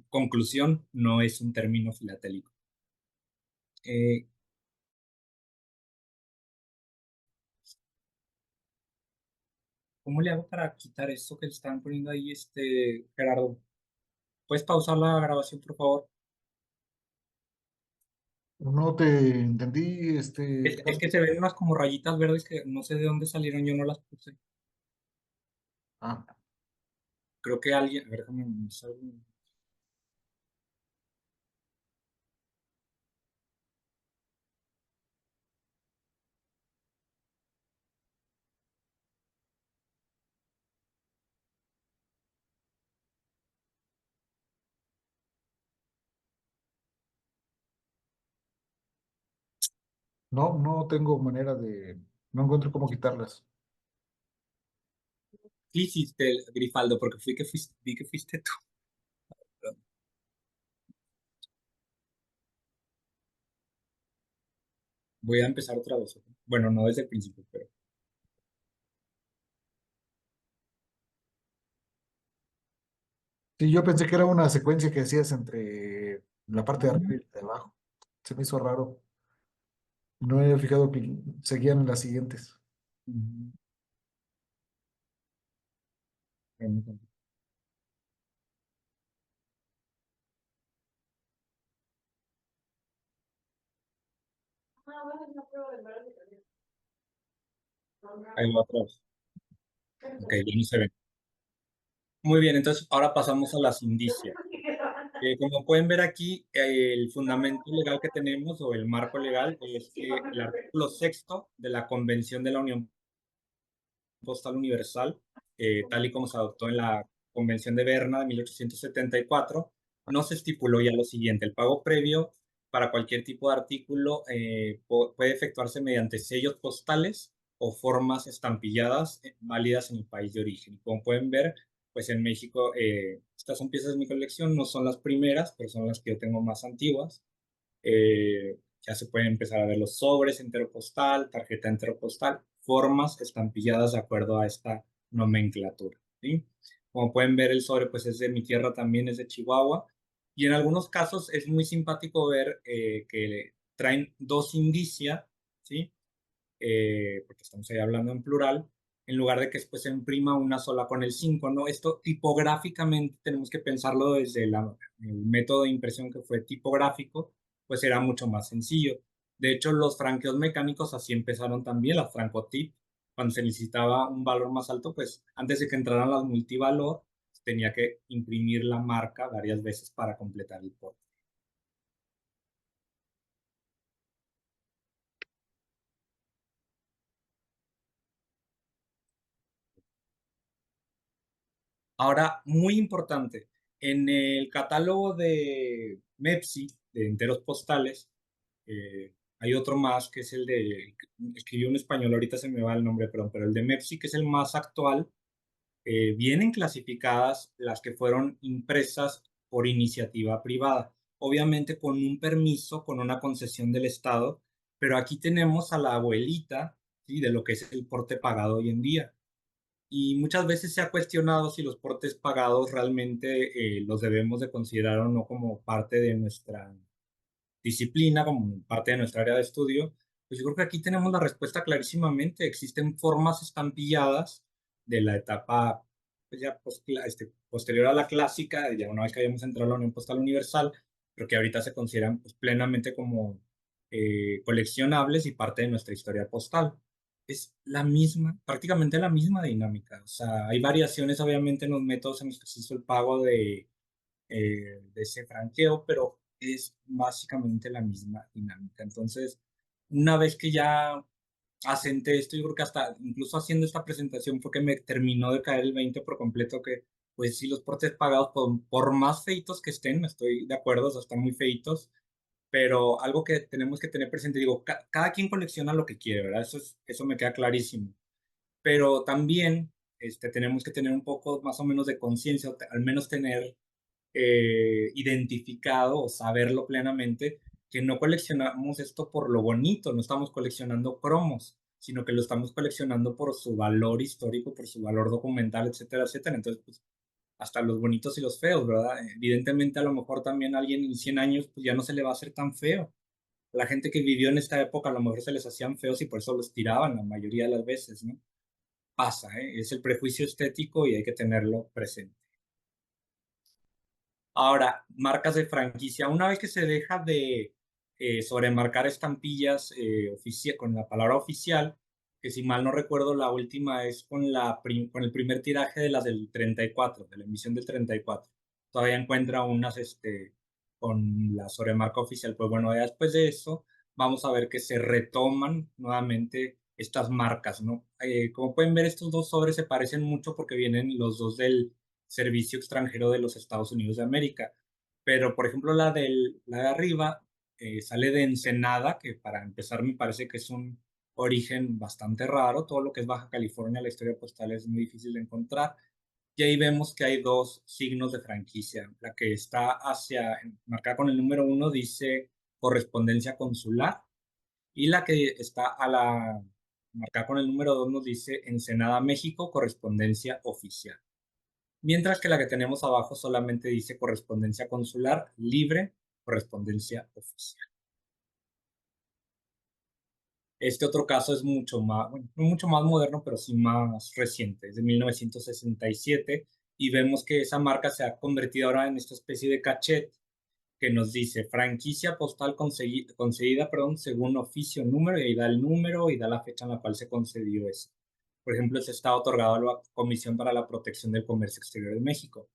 Conclusión, no es un término filatélico. Eh, ¿Cómo le hago para quitar esto que le están poniendo ahí, Gerardo? ¿Puedes pausar la grabación, por favor? No te entendí, Es que se ven unas como rayitas verdes que no sé de dónde salieron, yo no las puse. ah, Creo que alguien, a ver, déjame, no, no tengo manera de, no encuentro cómo quitarlas. ¿qué hiciste, Grifaldo? Porque vi que fuiste tú. Voy a empezar otra vez, ¿ok? Bueno, no desde el principio, pero... Sí, yo pensé que era una secuencia que hacías entre la parte de Ujú. arriba y la de abajo. Se me hizo raro. No he fijado que seguían las siguientes. Ujú. Ahí va otra vez. Ok, ya no se ve. Muy bien, entonces ahora pasamos a las indicias. Como pueden ver aquí, el fundamento legal que tenemos o el marco legal es el artículo sexto de la Convención de la Unión Postal Universal, tal y como se adoptó en la Convención de Berna de 1874, no se estipuló ya lo siguiente: el pago previo para cualquier tipo de artículo puede efectuarse mediante sellos postales o formas estampilladas válidas en el país de origen. Como pueden ver, pues en México estas son piezas de mi colección, no son las primeras, pero son las que yo tengo más antiguas. Ya se pueden empezar a ver los sobres enteropostal, tarjeta enteropostal, formas estampilladas de acuerdo a esta nomenclatura, ¿sí? Como pueden ver, el sobre pues es de mi tierra también, es de Chihuahua. Y en algunos casos es muy simpático ver que traen dos indicia, ¿sí? Porque estamos ahí hablando en plural, en lugar de que después se imprima una sola con el 5, ¿no? Esto tipográficamente tenemos que pensarlo desde el método de impresión que fue tipográfico, pues era mucho más sencillo. De hecho, los franqueos mecánicos así empezaron también, las francotip, cuando se necesitaba un valor más alto, pues antes de que entraran las multivalor, tenía que imprimir la marca varias veces para completar el porte. Ahora, muy importante, en el catálogo de MEPSI, de enteros postales, hay otro más que es el de, escribió un español, ahorita se me va el nombre, perdón, pero el de MEPSI, que es el más actual, vienen clasificadas las que fueron impresas por iniciativa privada, obviamente con un permiso, con una concesión del Estado, pero aquí tenemos a la abuelita, ¿sí? De lo que es el porte pagado hoy en día. Y muchas veces se ha cuestionado si los portes pagados realmente los debemos de considerar o no como parte de nuestra disciplina, como parte de nuestra área de estudio. Pues yo creo que aquí tenemos la respuesta clarísimamente. Existen formas estampilladas de la etapa pues ya posterior a la clásica, ya una vez que hayamos entrado a la Unión Postal Universal, pero que ahorita se consideran pues, plenamente como coleccionables y parte de nuestra historia postal. Es la misma, prácticamente la misma dinámica. O sea, hay variaciones obviamente en los métodos en los que se hizo el pago de ese franqueo, pero es básicamente la misma dinámica. Entonces, una vez que ya asenté esto, yo creo que hasta incluso haciendo esta presentación fue que me terminó de caer el 20 por completo, que pues si los portes pagados, por más feitos que estén, estoy de acuerdo, o sea, están muy feitos, pero algo que tenemos que tener presente, digo, cada quien colecciona lo que quiere, ¿verdad? Eso me queda clarísimo, pero también tenemos que tener un poco más o menos de conciencia, o al menos tener identificado o saberlo plenamente, que no coleccionamos esto por lo bonito, no estamos coleccionando cromos, sino que lo estamos coleccionando por su valor histórico, por su valor documental, etcétera, etcétera. Entonces, pues, hasta los bonitos y los feos, ¿verdad? Evidentemente, a lo mejor también a alguien en 100 años, pues ya no se le va a hacer tan feo. La gente que vivió en esta época, a lo mejor se les hacían feos y por eso los tiraban la mayoría de las veces, ¿no? pasa, ¿eh? Es el prejuicio estético y hay que tenerlo presente. Ahora, marcas de franquicia. Una vez que se deja de sobremarcar estampillas con la palabra oficial, que si mal no recuerdo, la última es con el primer tiraje de las del 34, de la emisión del 34. Todavía encuentra unas con la sobremarca oficial. Pues bueno, ya después de eso, vamos a ver que se retoman nuevamente estas marcas, ¿no? Como pueden ver, estos dos sobres se parecen mucho porque vienen los dos del servicio extranjero de los Estados Unidos de América. Pero, por ejemplo, la de arriba sale de Ensenada, que para empezar me parece que es un origen bastante raro. Todo lo que es Baja California, la historia postal es muy difícil de encontrar. Y ahí vemos que hay dos signos de franquicia. La que está marcada con el número 1 dice correspondencia consular y la que está marcada con el número 2 nos dice Ensenada, México, correspondencia oficial. Mientras que la que tenemos abajo solamente dice correspondencia consular libre, correspondencia oficial. Este otro caso es mucho más, bueno, no mucho más moderno, pero sí más reciente, es de 1967, y vemos que esa marca se ha convertido ahora en esta especie de cachet que nos dice franquicia postal concedida, perdón, según oficio número, y ahí da el número y da la fecha en la cual se concedió eso. Por ejemplo, se está otorgado a la Comisión para la Protección del Comercio Exterior de México.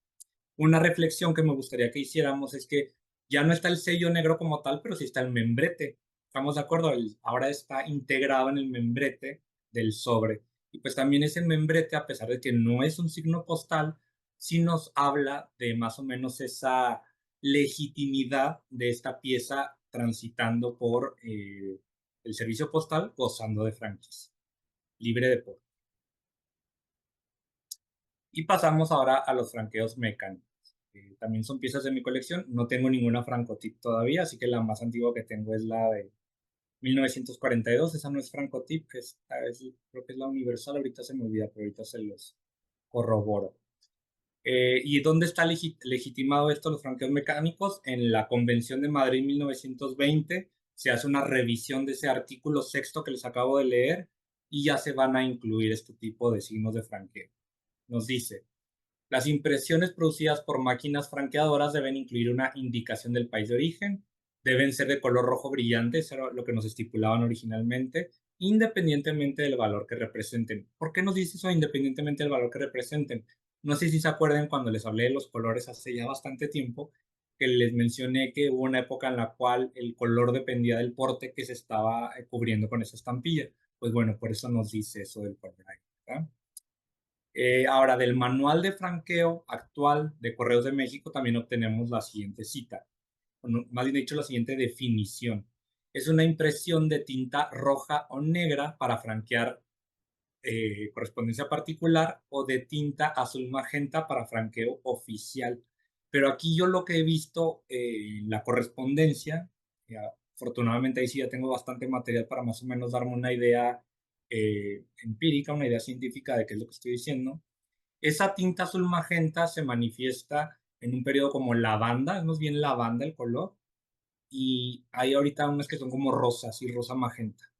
Una reflexión que me gustaría que hiciéramos es que ya no está el sello negro como tal, pero sí está el membrete. ¿Estamos de acuerdo? Ahora está integrado en el membrete del sobre. Y pues también ese membrete, a pesar de que no es un signo postal, sí nos habla de más o menos esa legitimidad de esta pieza transitando por el servicio postal, gozando de franquicia, libre de por. Y pasamos ahora a los franqueos mecánicos. También son piezas de mi colección. No tengo ninguna Francotip todavía, así que la más antigua que tengo es la de 1942. Esa no es Francotip, creo que es la Universal. Ahorita se me olvida, pero ahorita se los corroboro. ¿Y dónde está legitimado esto, los franqueos mecánicos? En la Convención de Madrid 1920 se hace una revisión de ese artículo sexto que les acabo de leer y ya se van a incluir este tipo de signos de franqueo. Nos dice, las impresiones producidas por máquinas franqueadoras deben incluir una indicación del país de origen, deben ser de color rojo brillante, eso era lo que nos estipulaban originalmente, independientemente del valor que representen. ¿Por qué nos dice eso independientemente del valor que representen? No sé si se acuerdan cuando les hablé de los colores hace ya bastante tiempo, que les mencioné que hubo una época en la cual el color dependía del porte que se estaba cubriendo con esa estampilla. Pues bueno, por eso nos dice eso del color ahí, ¿verdad? Ahora, del manual de franqueo actual de Correos de México también obtenemos la siguiente cita, más bien dicho, la siguiente definición. Es una impresión de tinta roja o negra para franquear correspondencia particular o de tinta azul magenta para franqueo oficial. Pero aquí yo lo que he visto en la correspondencia, afortunadamente ahí sí ya tengo bastante material para más o menos darme una idea empírica, una idea científica de qué es lo que estoy diciendo. Esa tinta azul magenta se manifiesta en un periodo como lavanda, es más bien lavanda el color, y hay ahorita unas que son como rosas y rosa magenta.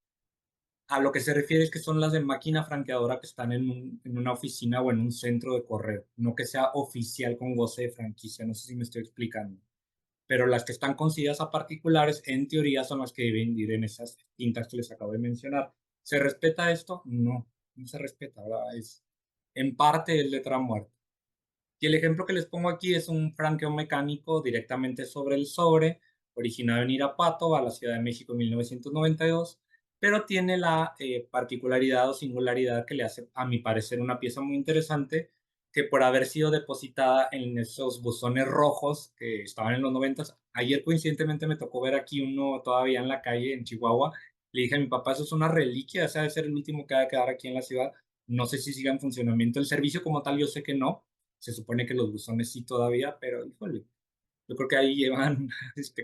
A lo que se refiere es que son las de máquina franqueadora que están en una oficina o en un centro de correo, no que sea oficial con goce de franquicia, no sé si me estoy explicando. Pero las que están concedidas a particulares, en teoría, son las que deben ir en esas tintas que les acabo de mencionar. ¿Se respeta esto? No, no se respeta, ¿verdad? En parte es letra muerta. Y el ejemplo que les pongo aquí es un franqueo mecánico directamente sobre el sobre, originado en Irapuato, a la Ciudad de México en 1992, pero tiene la particularidad o singularidad que le hace, a mi parecer, una pieza muy interesante, que por haber sido depositada en esos buzones rojos que estaban en los 90, ayer coincidentemente me tocó ver aquí uno todavía en la calle en Chihuahua. Le dije a mi papá, eso es una reliquia, ese debe ser el último que va a quedar aquí en la ciudad. No sé si siga en funcionamiento el servicio como tal, yo sé que no, se supone que los buzones sí todavía, pero híjole, yo creo que ahí llevan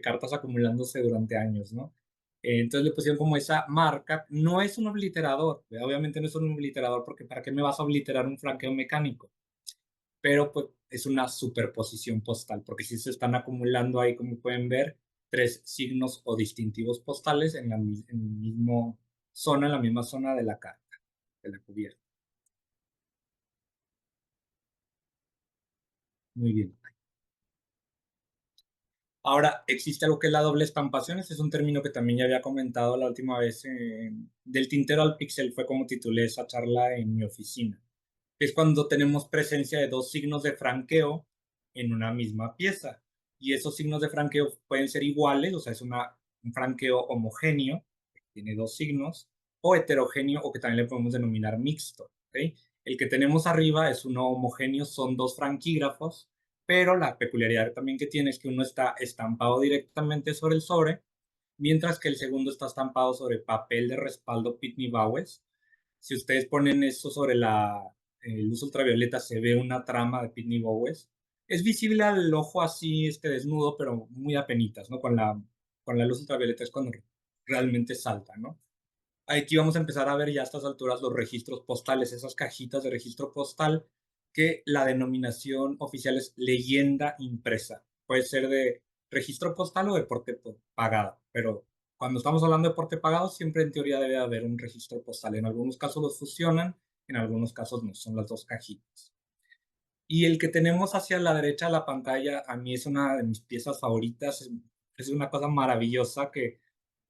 cartas acumulándose durante años, ¿no? Entonces le pusieron como esa marca. No es un obliterador, ¿verdad? Obviamente no es un obliterador porque ¿para qué me vas a obliterar un franqueo mecánico? Pero pues es una superposición postal, porque sí se están acumulando ahí, como pueden ver, tres signos o distintivos postales en la misma zona de la carta, de la cubierta. Muy bien. Ahora, existe algo que es la doble estampación. Este es un término que también ya había comentado la última vez. Del tintero al píxel fue como titulé esa charla en mi oficina. Es cuando tenemos presencia de dos signos de franqueo en una misma pieza. Y esos signos de franqueo pueden ser iguales, o sea, es un franqueo homogéneo, que tiene dos signos, o heterogéneo, o que también le podemos denominar mixto. ¿Ok? El que tenemos arriba es uno homogéneo, son dos franquígrafos, pero la peculiaridad también que tiene es que uno está estampado directamente sobre el sobre, mientras que el segundo está estampado sobre papel de respaldo Pitney Bowes. Si ustedes ponen eso sobre luz ultravioleta, se ve una trama de Pitney Bowes. Es visible al ojo así, desnudo, pero muy apenitas, ¿no? Con la luz ultravioleta es cuando realmente salta, ¿no? Aquí vamos a empezar a ver ya a estas alturas los registros postales, esas cajitas de registro postal que la denominación oficial es leyenda impresa. Puede ser de registro postal o de porte pagado, pero cuando estamos hablando de porte pagado, siempre en teoría debe haber un registro postal. En algunos casos los fusionan, en algunos casos no, son las dos cajitas. Y el que tenemos hacia la derecha de la pantalla, a mí es una de mis piezas favoritas, es una cosa maravillosa que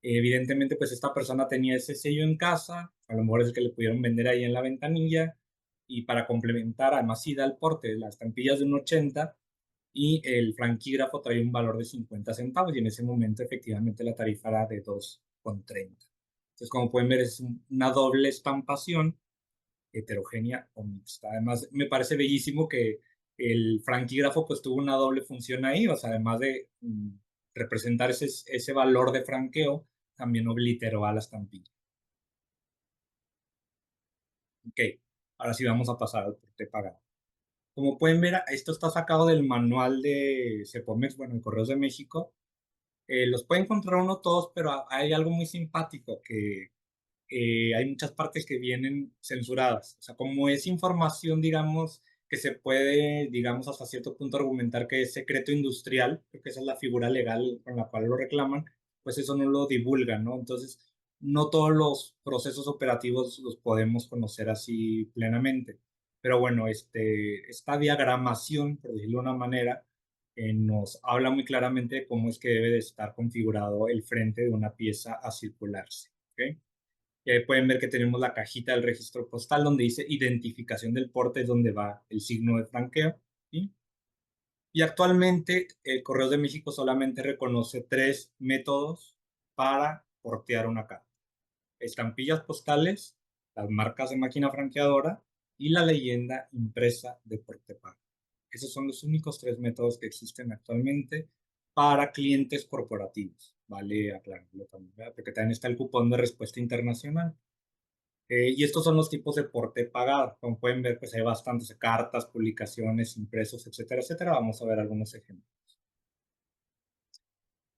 evidentemente pues esta persona tenía ese sello en casa, a lo mejor es el que le pudieron vender ahí en la ventanilla, y para complementar, además sí da el porte, las estampillas de un 80 y el franquígrafo trae un valor de 50 centavos y en ese momento efectivamente la tarifa era de 2,30. Entonces como pueden ver es una doble estampación heterogénea o mixta. Además, me parece bellísimo que el franquígrafo pues tuvo una doble función ahí, o sea, además de representar ese valor de franqueo, también obliteró a la estampilla. Ok, ahora sí vamos a pasar al porte pagado. Como pueden ver, esto está sacado del manual de Cepomex, bueno, en Correos de México. Los puede encontrar uno todos, pero hay algo muy simpático que hay muchas partes que vienen censuradas. O sea, como es información, digamos, que se puede, digamos, hasta cierto punto argumentar que es secreto industrial, porque esa es la figura legal con la cual lo reclaman, pues eso no lo divulgan, ¿no? Entonces, no todos los procesos operativos los podemos conocer así plenamente. Pero bueno, esta diagramación, por decirlo de una manera, nos habla muy claramente de cómo es que debe de estar configurado el frente de una pieza a circularse. ¿Ok? Y ahí pueden ver que tenemos la cajita del registro postal donde dice identificación del porte, es donde va el signo de franqueo. ¿Sí? Y actualmente el Correos de México solamente reconoce tres métodos para portear una carta. Estampillas postales, las marcas de máquina franqueadora y la leyenda impresa de porte pago. Esos son los únicos tres métodos que existen actualmente para clientes corporativos. Vale aclararlo también, ¿verdad? Porque también está el cupón de respuesta internacional. Y estos son los tipos de porte pagado. Como pueden ver, pues hay bastantes cartas, publicaciones, impresos, etcétera, etcétera. Vamos a ver algunos ejemplos.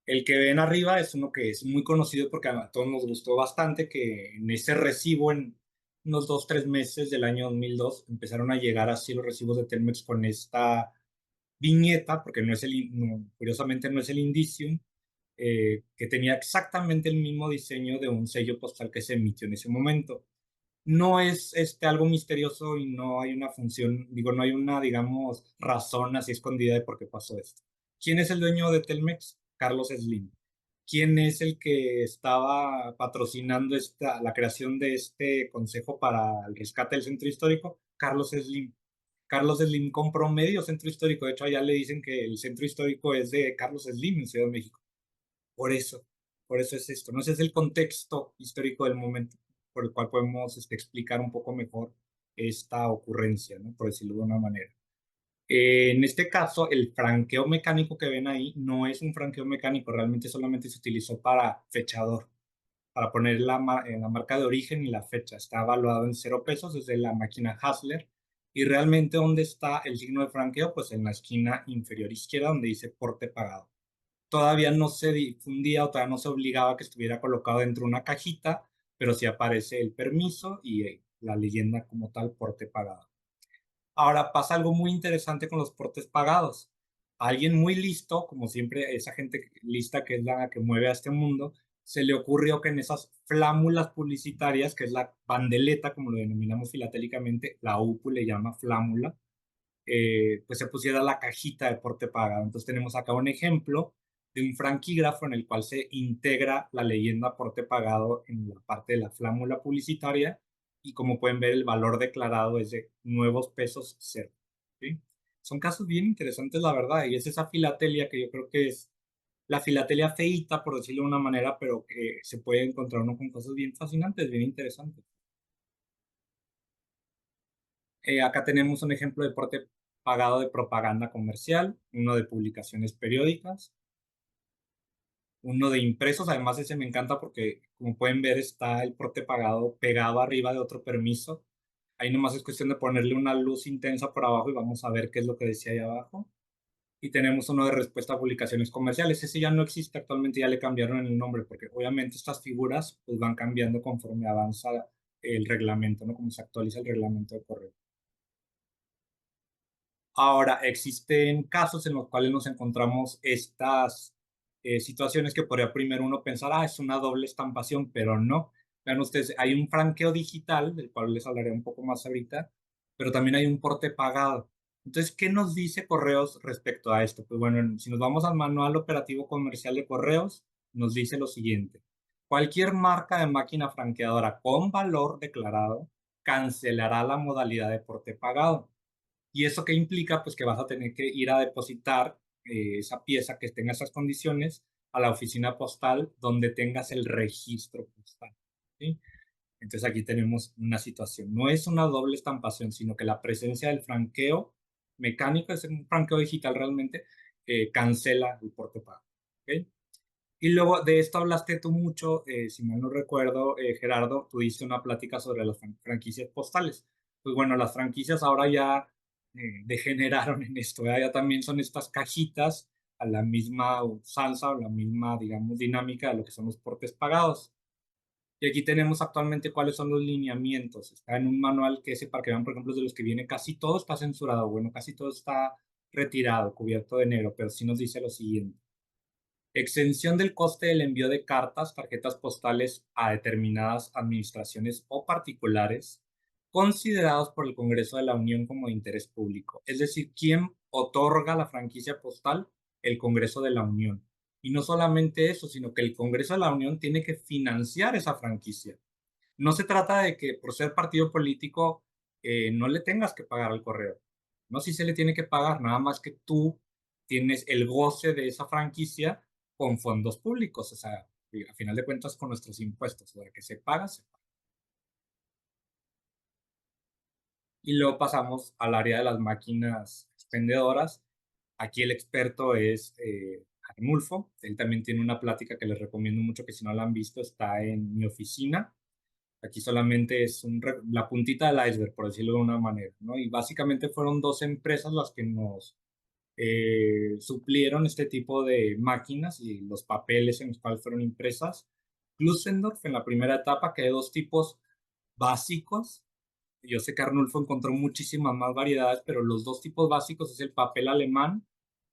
El que ven arriba es uno que es muy conocido porque a todos nos gustó bastante, que en ese recibo, en unos 2, 3 meses del año 2002, empezaron a llegar así los recibos de Telmex con esta viñeta, porque curiosamente no es el Indicium, que tenía exactamente el mismo diseño de un sello postal que se emitió en ese momento. No es algo misterioso y no hay una función, digo, no hay una, digamos, razón así escondida de por qué pasó esto. ¿Quién es el dueño de Telmex? Carlos Slim. ¿Quién es el que estaba patrocinando la creación de este consejo para el rescate del centro histórico? Carlos Slim. Carlos Slim compró medio centro histórico. De hecho, allá le dicen que el centro histórico es de Carlos Slim en Ciudad de México. Por eso, por eso es esto. No ese es el contexto histórico del momento por el cual podemos explicar un poco mejor esta ocurrencia, ¿no? Por decirlo de una manera. En este caso, el franqueo mecánico que ven ahí no es un franqueo mecánico, realmente solamente se utilizó para fechador, para poner la marca de origen y la fecha. Está evaluado en 0 pesos desde la máquina Hassler. Y realmente, ¿dónde está el signo de franqueo? Pues en la esquina inferior izquierda, donde dice porte pagado. Todavía no se difundía o todavía no se obligaba que estuviera colocado dentro de una cajita, pero sí aparece el permiso y la leyenda como tal, porte pagado. Ahora pasa algo muy interesante con los portes pagados. Alguien muy listo, como siempre, esa gente lista que es la que mueve a este mundo, se le ocurrió que en esas flámulas publicitarias, que es la bandeleta, como lo denominamos filatélicamente, la UPU le llama flámula, pues se pusiera la cajita de porte pagado. Entonces tenemos acá un ejemplo de un franquígrafo en el cual se integra la leyenda porte pagado en la parte de la flámula publicitaria y como pueden ver el valor declarado es de nuevos pesos cero. ¿Sí? Son casos bien interesantes, la verdad, y es esa filatelia que yo creo que es la filatelia feíta, por decirlo de una manera, pero que se puede encontrar uno con cosas bien fascinantes, bien interesantes. Acá tenemos un ejemplo de porte pagado de propaganda comercial, uno de publicaciones periódicas, uno de impresos. Además, ese me encanta porque, como pueden ver, está el porte pagado pegado arriba de otro permiso. Ahí nomás es cuestión de ponerle una luz intensa por abajo y vamos a ver qué es lo que decía ahí abajo. Y tenemos uno de respuesta a publicaciones comerciales. Ese ya no existe actualmente, ya le cambiaron el nombre, porque obviamente estas figuras pues, van cambiando conforme avanza el reglamento, ¿no? Como se actualiza el reglamento de correo. Ahora, existen casos en los cuales nos encontramos estas situaciones que podría primero uno pensar, es una doble estampación, pero no. Vean ustedes, hay un franqueo digital, del cual les hablaré un poco más ahorita, pero también hay un porte pagado. Entonces, ¿qué nos dice Correos respecto a esto? Pues bueno, si nos vamos al manual operativo comercial de Correos, nos dice lo siguiente. Cualquier marca de máquina franqueadora con valor declarado cancelará la modalidad de porte pagado. ¿Y eso qué implica? Pues que vas a tener que ir a depositar esa pieza que tenga esas condiciones a la oficina postal donde tengas el registro postal. ¿Sí? Entonces aquí tenemos una situación. No es una doble estampación, sino que la presencia del franqueo mecánico, es un franqueo digital realmente, cancela el porte pago. ¿Ok? Y luego de esto hablaste tú mucho, si mal no recuerdo, Gerardo, tú diste una plática sobre las franquicias postales. Pues bueno, las franquicias ahora ya degeneraron en esto, ¿verdad? Ya también son estas cajitas a la misma usanza o la misma, digamos, dinámica de lo que son los portes pagados. Y aquí tenemos actualmente cuáles son los lineamientos. Está en un manual que ese, para que vean, por ejemplo, de los que viene, casi todo está censurado, bueno, casi todo está retirado, cubierto de negro, pero sí nos dice lo siguiente. Exención del coste del envío de cartas, tarjetas postales a determinadas administraciones o particulares considerados por el Congreso de la Unión como de interés público. Es decir, ¿quién otorga la franquicia postal? El Congreso de la Unión. Y no solamente eso, sino que el Congreso de la Unión tiene que financiar esa franquicia. No se trata de que por ser partido político no le tengas que pagar al correo. No, si se le tiene que pagar, nada más que tú tienes el goce de esa franquicia con fondos públicos, o sea, a final de cuentas con nuestros impuestos, o sea, que se paga, se paga. Y luego pasamos al área de las máquinas expendedoras. Aquí el experto es Arnulfo. Él también tiene una plática que les recomiendo mucho, que si no la han visto, está en mi oficina. Aquí solamente es la puntita del iceberg, por decirlo de una manera, ¿no? Y básicamente fueron dos empresas las que nos suplieron este tipo de máquinas y los papeles en los cuales fueron impresas. Klusendorf en la primera etapa, que hay dos tipos básicos. Yo sé que Arnulfo encontró muchísimas más variedades, pero los dos tipos básicos es el papel alemán,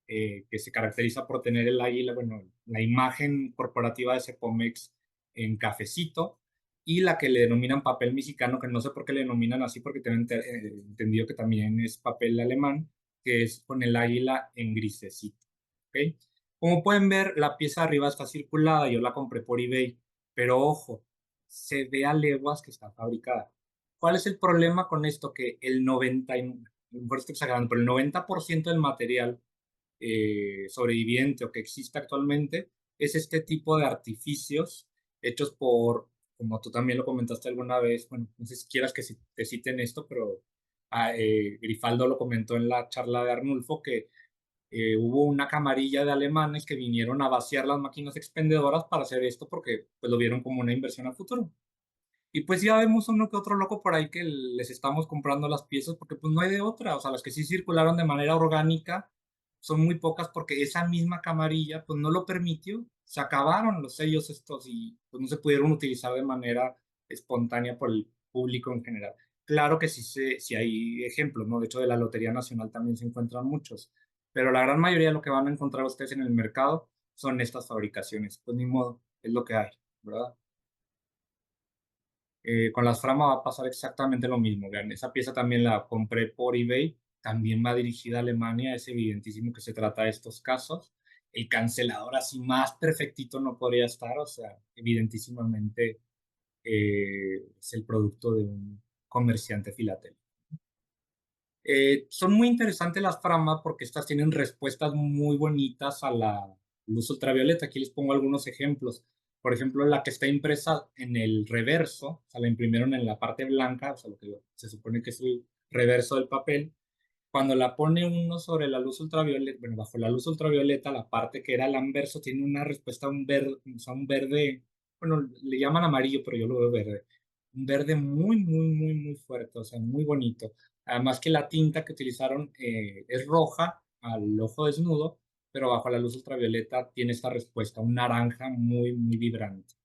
que se caracteriza por tener el águila, bueno, la imagen corporativa de Cepomex en cafecito, y la que le denominan papel mexicano, que no sé por qué le denominan así, porque tengo entendido que también es papel alemán, que es con el águila en grisecito. ¿Ok? Como pueden ver, la pieza de arriba está circulada, yo la compré por eBay, pero ojo, se ve a leguas que está fabricada. ¿Cuál es el problema con esto? Que el 90, por estoy exagerando, pero el 90% del material sobreviviente o que existe actualmente es este tipo de artificios hechos por, como tú también lo comentaste alguna vez, bueno, no sé si quieras que te citen esto, pero Grifaldo lo comentó en la charla de Arnulfo que hubo una camarilla de alemanes que vinieron a vaciar las máquinas expendedoras para hacer esto porque pues, lo vieron como una inversión a futuro. Y pues ya vemos uno que otro loco por ahí que les estamos comprando las piezas porque pues no hay de otra. O sea, las que sí circularon de manera orgánica son muy pocas porque esa misma camarilla pues no lo permitió. Se acabaron los sellos estos y pues no se pudieron utilizar de manera espontánea por el público en general. Claro que sí hay ejemplos, ¿no? De hecho, de la Lotería Nacional también se encuentran muchos. Pero la gran mayoría de lo que van a encontrar ustedes en el mercado son estas fabricaciones. Pues ni modo, es lo que hay, ¿verdad? Con las Frama va a pasar exactamente lo mismo. Vean, esa pieza también la compré por eBay también va dirigida a Alemania, es evidentísimo que se trata de estos casos. El cancelador así más perfectito no podría estar, o sea, evidentísimamente es el producto de un comerciante filatélico. Son muy interesantes las Frama porque estas tienen respuestas muy bonitas a la luz ultravioleta. Aquí les pongo algunos ejemplos. Por ejemplo, la que está impresa en el reverso, o sea, la imprimieron en la parte blanca, o sea, lo que se supone que es el reverso del papel. Cuando la pone uno sobre la luz ultravioleta, bueno, bajo la luz ultravioleta, la parte que era el anverso tiene una respuesta a un verde, o sea, un verde, bueno, le llaman amarillo, pero yo lo veo verde. Un verde muy, muy, muy, muy fuerte, o sea, muy bonito. Además que la tinta que utilizaron es roja al ojo desnudo, pero bajo la luz ultravioleta tiene esta respuesta, un naranja muy, muy vibrante.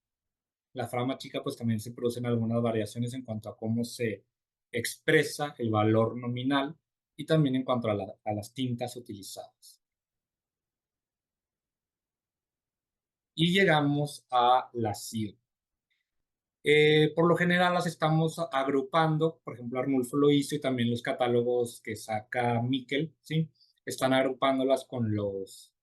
La frama chica, pues también se producen algunas variaciones en cuanto a cómo se expresa el valor nominal y también en cuanto a las tintas utilizadas. Y llegamos a la CIO. Por lo general las estamos agrupando, por ejemplo Arnulfo lo hizo y también los catálogos que saca Miquel, ¿sí? Están agrupándolas con los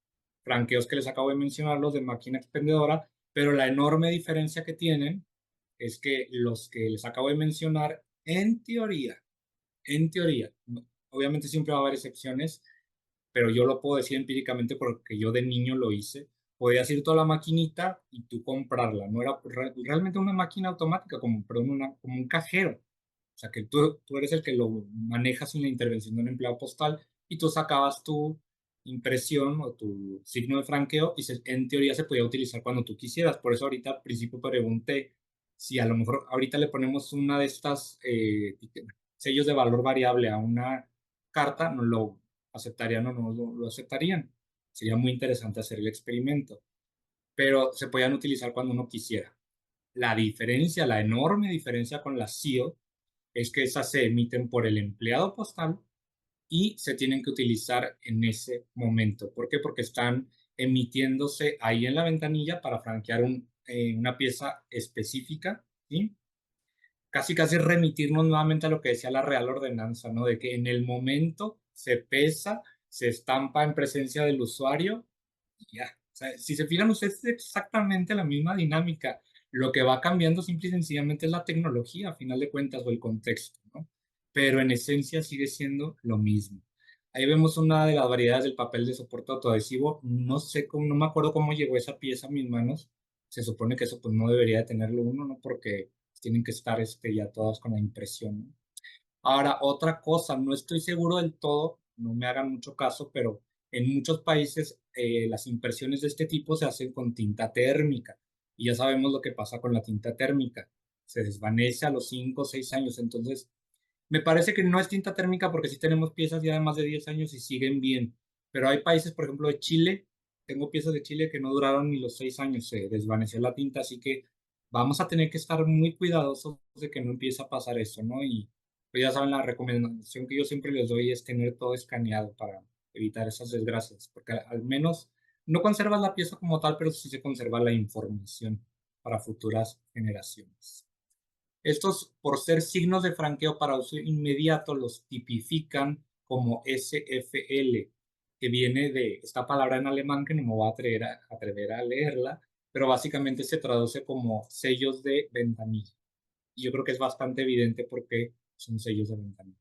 franqueos que les acabo de mencionar, los de máquina expendedora, pero la enorme diferencia que tienen es que los que les acabo de mencionar, en teoría, obviamente siempre va a haber excepciones, pero yo lo puedo decir empíricamente porque yo de niño lo hice. Podías ir toda la maquinita y tú comprarla. No era realmente una máquina automática, como, perdón, como un cajero. O sea, que tú eres el que lo manejas sin la intervención de un empleado postal y tú sacabas tu impresión o tu signo de franqueo y en teoría se podía utilizar cuando tú quisieras. Por eso ahorita al principio pregunté si a lo mejor ahorita le ponemos una de estas sellos de valor variable a una carta, no lo aceptarían o no lo aceptarían. Sería muy interesante hacer el experimento, pero se podían utilizar cuando uno quisiera. La diferencia, la enorme diferencia con la CIO es que esas se emiten por el empleado postal y se tienen que utilizar en ese momento. ¿Por qué? Porque están emitiéndose ahí en la ventanilla para franquear una pieza específica, ¿sí? Casi casi remitirnos nuevamente a lo que decía la Real Ordenanza, ¿no? De que en el momento se pesa, se estampa en presencia del usuario y ya. O sea, si se fijan ustedes, es exactamente la misma dinámica. Lo que va cambiando simple y sencillamente es la tecnología, a final de cuentas, o el contexto, ¿no? Pero en esencia sigue siendo lo mismo. Ahí vemos una de las variedades del papel de soporte autoadhesivo. No sé cómo, no me acuerdo cómo llegó esa pieza a mis manos. Se supone que eso pues no debería de tenerlo uno, ¿no? Porque tienen que estar ya todas con la impresión, ¿no? Ahora, otra cosa, no estoy seguro del todo, no me hagan mucho caso, pero en muchos países las impresiones de este tipo se hacen con tinta térmica. Y ya sabemos lo que pasa con la tinta térmica. Se desvanece a los 5 o 6 años. Entonces, me parece que no es tinta térmica porque sí tenemos piezas ya de más de 10 años y siguen bien. Pero hay países, por ejemplo, de Chile. Tengo piezas de Chile que no duraron ni los 6 años, se desvaneció la tinta, así que vamos a tener que estar muy cuidadosos de que no empiece a pasar eso, ¿no? Y pues ya saben, la recomendación que yo siempre les doy es tener todo escaneado para evitar esas desgracias, porque al menos no conservas la pieza como tal, pero sí se conserva la información para futuras generaciones. Estos, por ser signos de franqueo para uso inmediato, los tipifican como SFL, que viene de esta palabra en alemán que no me voy a atrever a leerla, pero básicamente se traduce como sellos de ventanilla. Y yo creo que es bastante evidente por qué son sellos de ventanilla.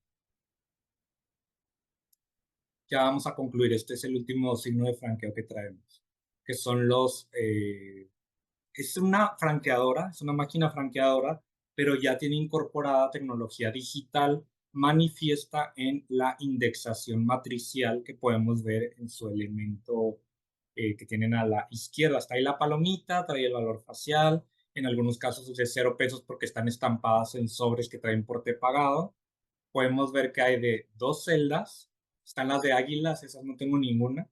Ya vamos a concluir. Este es el último signo de franqueo que traemos, que son es una franqueadora, es una máquina franqueadora, pero ya tiene incorporada tecnología digital manifiesta en la indexación matricial que podemos ver en su elemento que tienen a la izquierda. Está ahí la palomita, trae el valor facial, en algunos casos es de 0 pesos porque están estampadas en sobres que traen porte pagado. Podemos ver que hay de 2 celdas, están las de águilas, esas no tengo ninguna,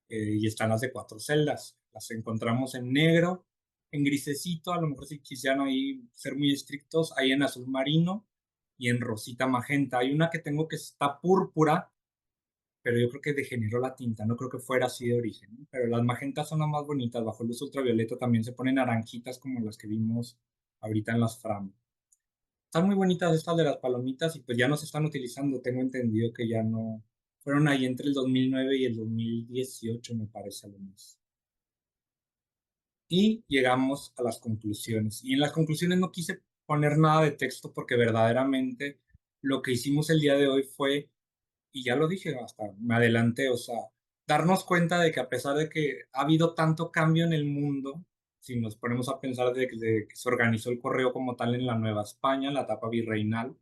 y están las de 4 celdas. Las encontramos en negro, en grisecito, a lo mejor si quisieran ahí ser muy estrictos, hay en azul marino y en rosita magenta. Hay una que tengo que está púrpura, pero yo creo que degeneró la tinta, no creo que fuera así de origen, ¿no? Pero las magentas son las más bonitas, bajo luz ultravioleta también se ponen naranjitas como las que vimos ahorita en las Fram. están muy bonitas estas de las palomitas y pues ya no se están utilizando. Tengo entendido que ya no. Fueron ahí entre el 2009 y el 2018, me parece, a lo más. Y llegamos a las conclusiones. Y en las conclusiones no quise poner nada de texto porque verdaderamente lo que hicimos el día de hoy fue, y ya lo dije, hasta me adelanté, o sea, darnos cuenta de que a pesar de que ha habido tanto cambio en el mundo, si nos ponemos a pensar de que se organizó el correo como tal en la Nueva España, en la etapa virreinal,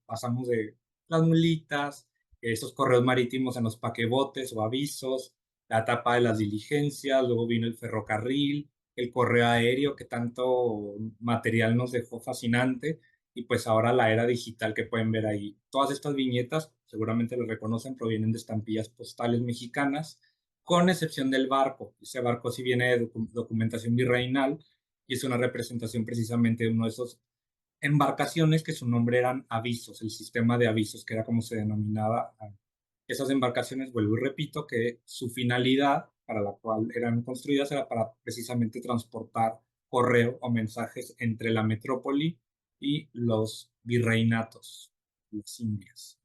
pasamos de las mulitas, esos correos marítimos en los paquebotes o avisos, la etapa de las diligencias, luego vino el ferrocarril, el correo aéreo que tanto material nos dejó fascinante y pues ahora la era digital que pueden ver ahí. Todas estas viñetas, seguramente lo reconocen, provienen de estampillas postales mexicanas, con excepción del barco. Ese barco sí viene de documentación virreinal y es una representación precisamente de uno de esos embarcaciones que su nombre eran avisos, el sistema de avisos, que era como se denominaba a esas embarcaciones. Vuelvo y repito que su finalidad para la cual eran construidas era para precisamente transportar correo o mensajes entre la metrópoli y los virreinatos, las Indias.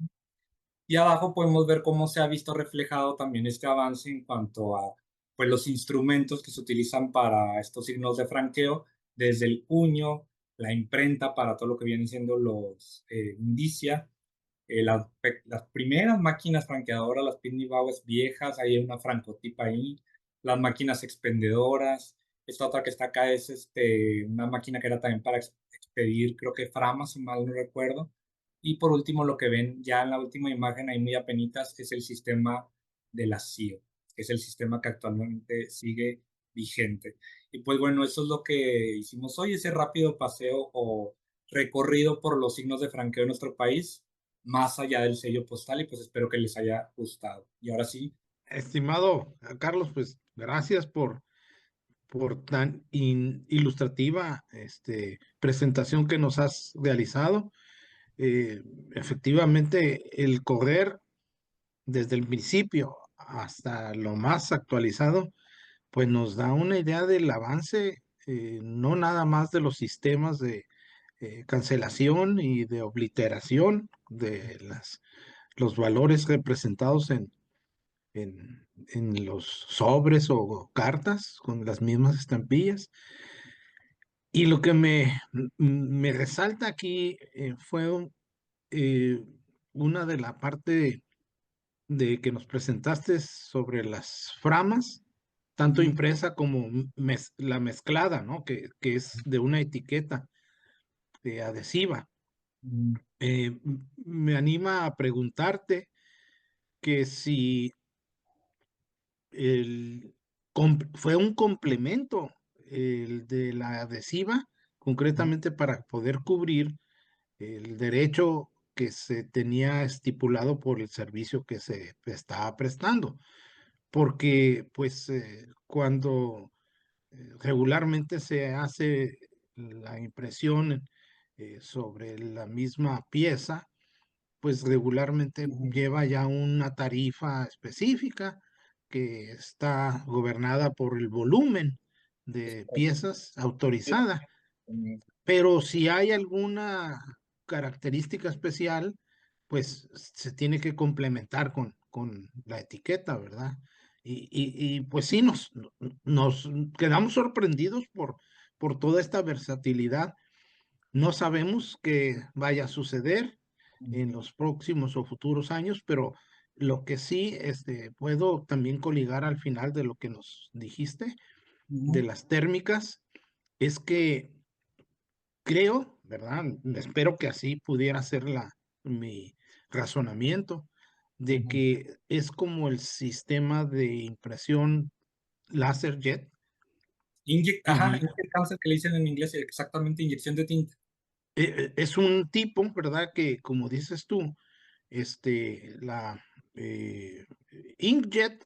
Y abajo podemos ver cómo se ha visto reflejado también este avance en cuanto a pues, los instrumentos que se utilizan para estos signos de franqueo, desde el cuño, la imprenta para todo lo que vienen siendo los indicia, las primeras máquinas franqueadoras, las Pitney Bowes viejas, hay una francotipa ahí, las máquinas expendedoras, esta otra que está acá es una máquina que era también para expedir, creo que framas, si mal no recuerdo. Y por último, lo que ven ya en la última imagen, ahí muy apenitas, es el sistema de la CIO, que es el sistema que actualmente sigue vigente. Y pues bueno, eso es lo que hicimos hoy, ese rápido paseo o recorrido por los signos de franqueo en nuestro país, más allá del sello postal, y pues espero que les haya gustado. Y ahora sí, Estimado Carlos, pues gracias por tan ilustrativa presentación que nos has realizado. Efectivamente, el correr desde el principio hasta lo más actualizado, pues nos da una idea del avance, no nada más de los sistemas de cancelación y de obliteración de los valores representados en los sobres o cartas con las mismas estampillas. Y lo que me resalta aquí fue eh, una de la parte de que nos presentaste sobre las framas, tanto ujú, impresa como la mezclada, ¿no? Que es de una etiqueta adhesiva. ujú, Me anima a preguntarte que si fue un complemento el de la adhesiva, concretamente para poder cubrir el derecho que se tenía estipulado por el servicio que se estaba prestando. Porque pues cuando regularmente se hace la impresión sobre la misma pieza, pues regularmente ujú. lleva ya una tarifa específica que está gobernada por el volumen de piezas autorizada. Pero si hay alguna característica especial, pues se tiene que complementar con la etiqueta, ¿verdad? Y pues sí, nos quedamos sorprendidos por toda esta versatilidad. No sabemos qué vaya a suceder en los próximos o futuros años, pero lo que sí puedo también coligar al final de lo que nos dijiste de Ujú, las térmicas es que creo, ¿verdad? Espero que así pudiera ser mi razonamiento de ujú. que es como el sistema de impresión láser jet Ajá, y este cáncer que le dicen en inglés, exactamente inyección de tinta. es un tipo, ¿verdad? Que como dices tú, la eh, inkjet,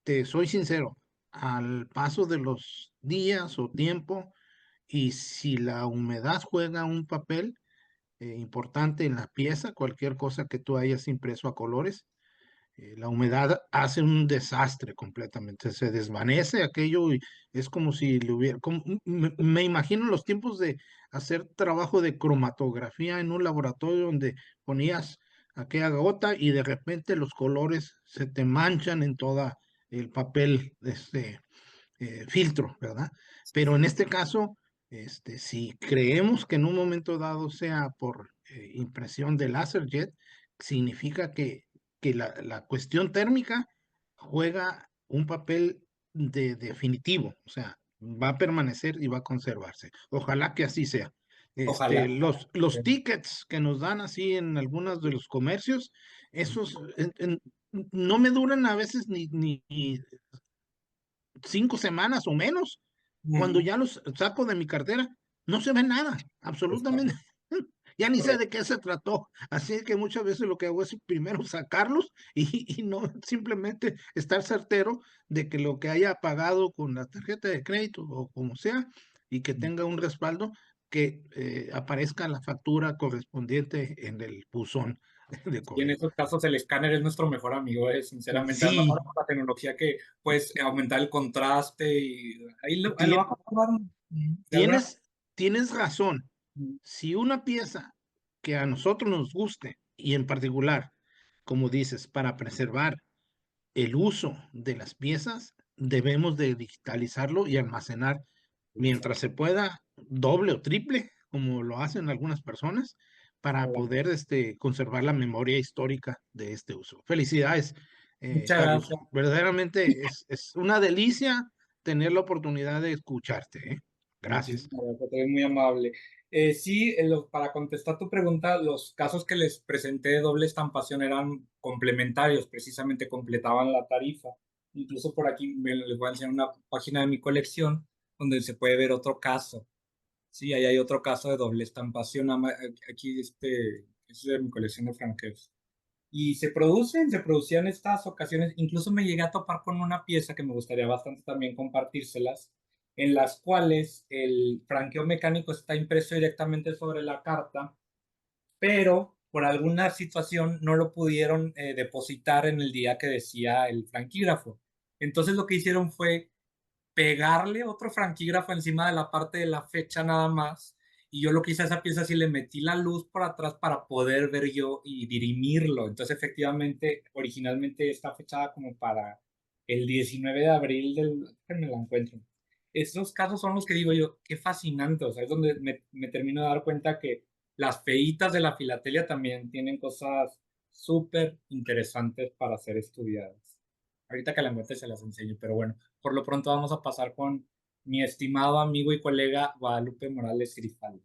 te soy sincero, al paso de los días o tiempo y si la humedad juega un papel, importante en la pieza, cualquier cosa que tú hayas impreso a colores, la humedad hace un desastre completamente, se desvanece aquello y es como si le hubiera, me imagino los tiempos de hacer trabajo de cromatografía en un laboratorio donde ponías aquella gota y de repente los colores se te manchan en toda el papel, filtro, ¿verdad? Pero en este caso, si creemos que en un momento dado sea por impresión de LaserJet, significa que la cuestión térmica juega un papel definitivo, o sea, va a permanecer y va a conservarse. Ojalá que así sea. Ojalá. Los tickets que nos dan así en algunos de los comercios, esos no me duran a veces ni 5 semanas o menos. Cuando Ujú. ya los saco de mi cartera, no se ve nada, absolutamente. Ya ni sé Correcto. de qué se trató. Así que muchas veces lo que hago es primero sacarlos y no simplemente estar certero de que lo que haya pagado con la tarjeta de crédito o como sea, y que tenga un respaldo, que aparezca la factura correspondiente en el buzón de Y en correo. esos casos el escáner es nuestro mejor amigo, sinceramente. Además, Sí, ahora con la tecnología que puedes aumentar el contraste y ahí lo va a tien- comprobar de alguna tienes razón. manera. Si una pieza que a nosotros nos guste, y en particular, como dices, para preservar el uso de las piezas, debemos de digitalizarlo y almacenar mientras se pueda, doble o triple, como lo hacen algunas personas, para Ojalá. poder conservar la memoria histórica de este uso. Felicidades, Muchas Carlos. gracias. Verdaderamente es una delicia tener la oportunidad de escucharte, ¿eh? Gracias. Muchísimas gracias, eres muy amable. Sí, para contestar tu pregunta, los casos que les presenté de doble estampación eran complementarios, precisamente completaban la tarifa. Incluso por aquí les voy a enseñar una página de mi colección donde se puede ver otro caso. Sí, ahí hay otro caso de doble estampación. Aquí es de mi colección de franqueos. Y se producían estas ocasiones. Incluso me llegué a topar con una pieza que me gustaría bastante también compartírselas, en las cuales el franqueo mecánico está impreso directamente sobre la carta, pero por alguna situación no lo pudieron depositar en el día que decía el franquígrafo. Entonces lo que hicieron fue pegarle otro franquígrafo encima de la parte de la fecha nada más. Y yo lo que hice a esa pieza sí le metí la luz por atrás para poder ver yo y dirimirlo. Entonces, efectivamente, originalmente está fechada como para el 19 de abril del... que me la encuentro. Esos casos son los que digo yo, qué fascinante. O sea, es donde me termino de dar cuenta que las feitas de la filatelia también tienen cosas súper interesantes para ser estudiadas. Ahorita que la encuentre se las enseño, pero bueno. Por lo pronto vamos a pasar con mi estimado amigo y colega Guadalupe Morales Grifal.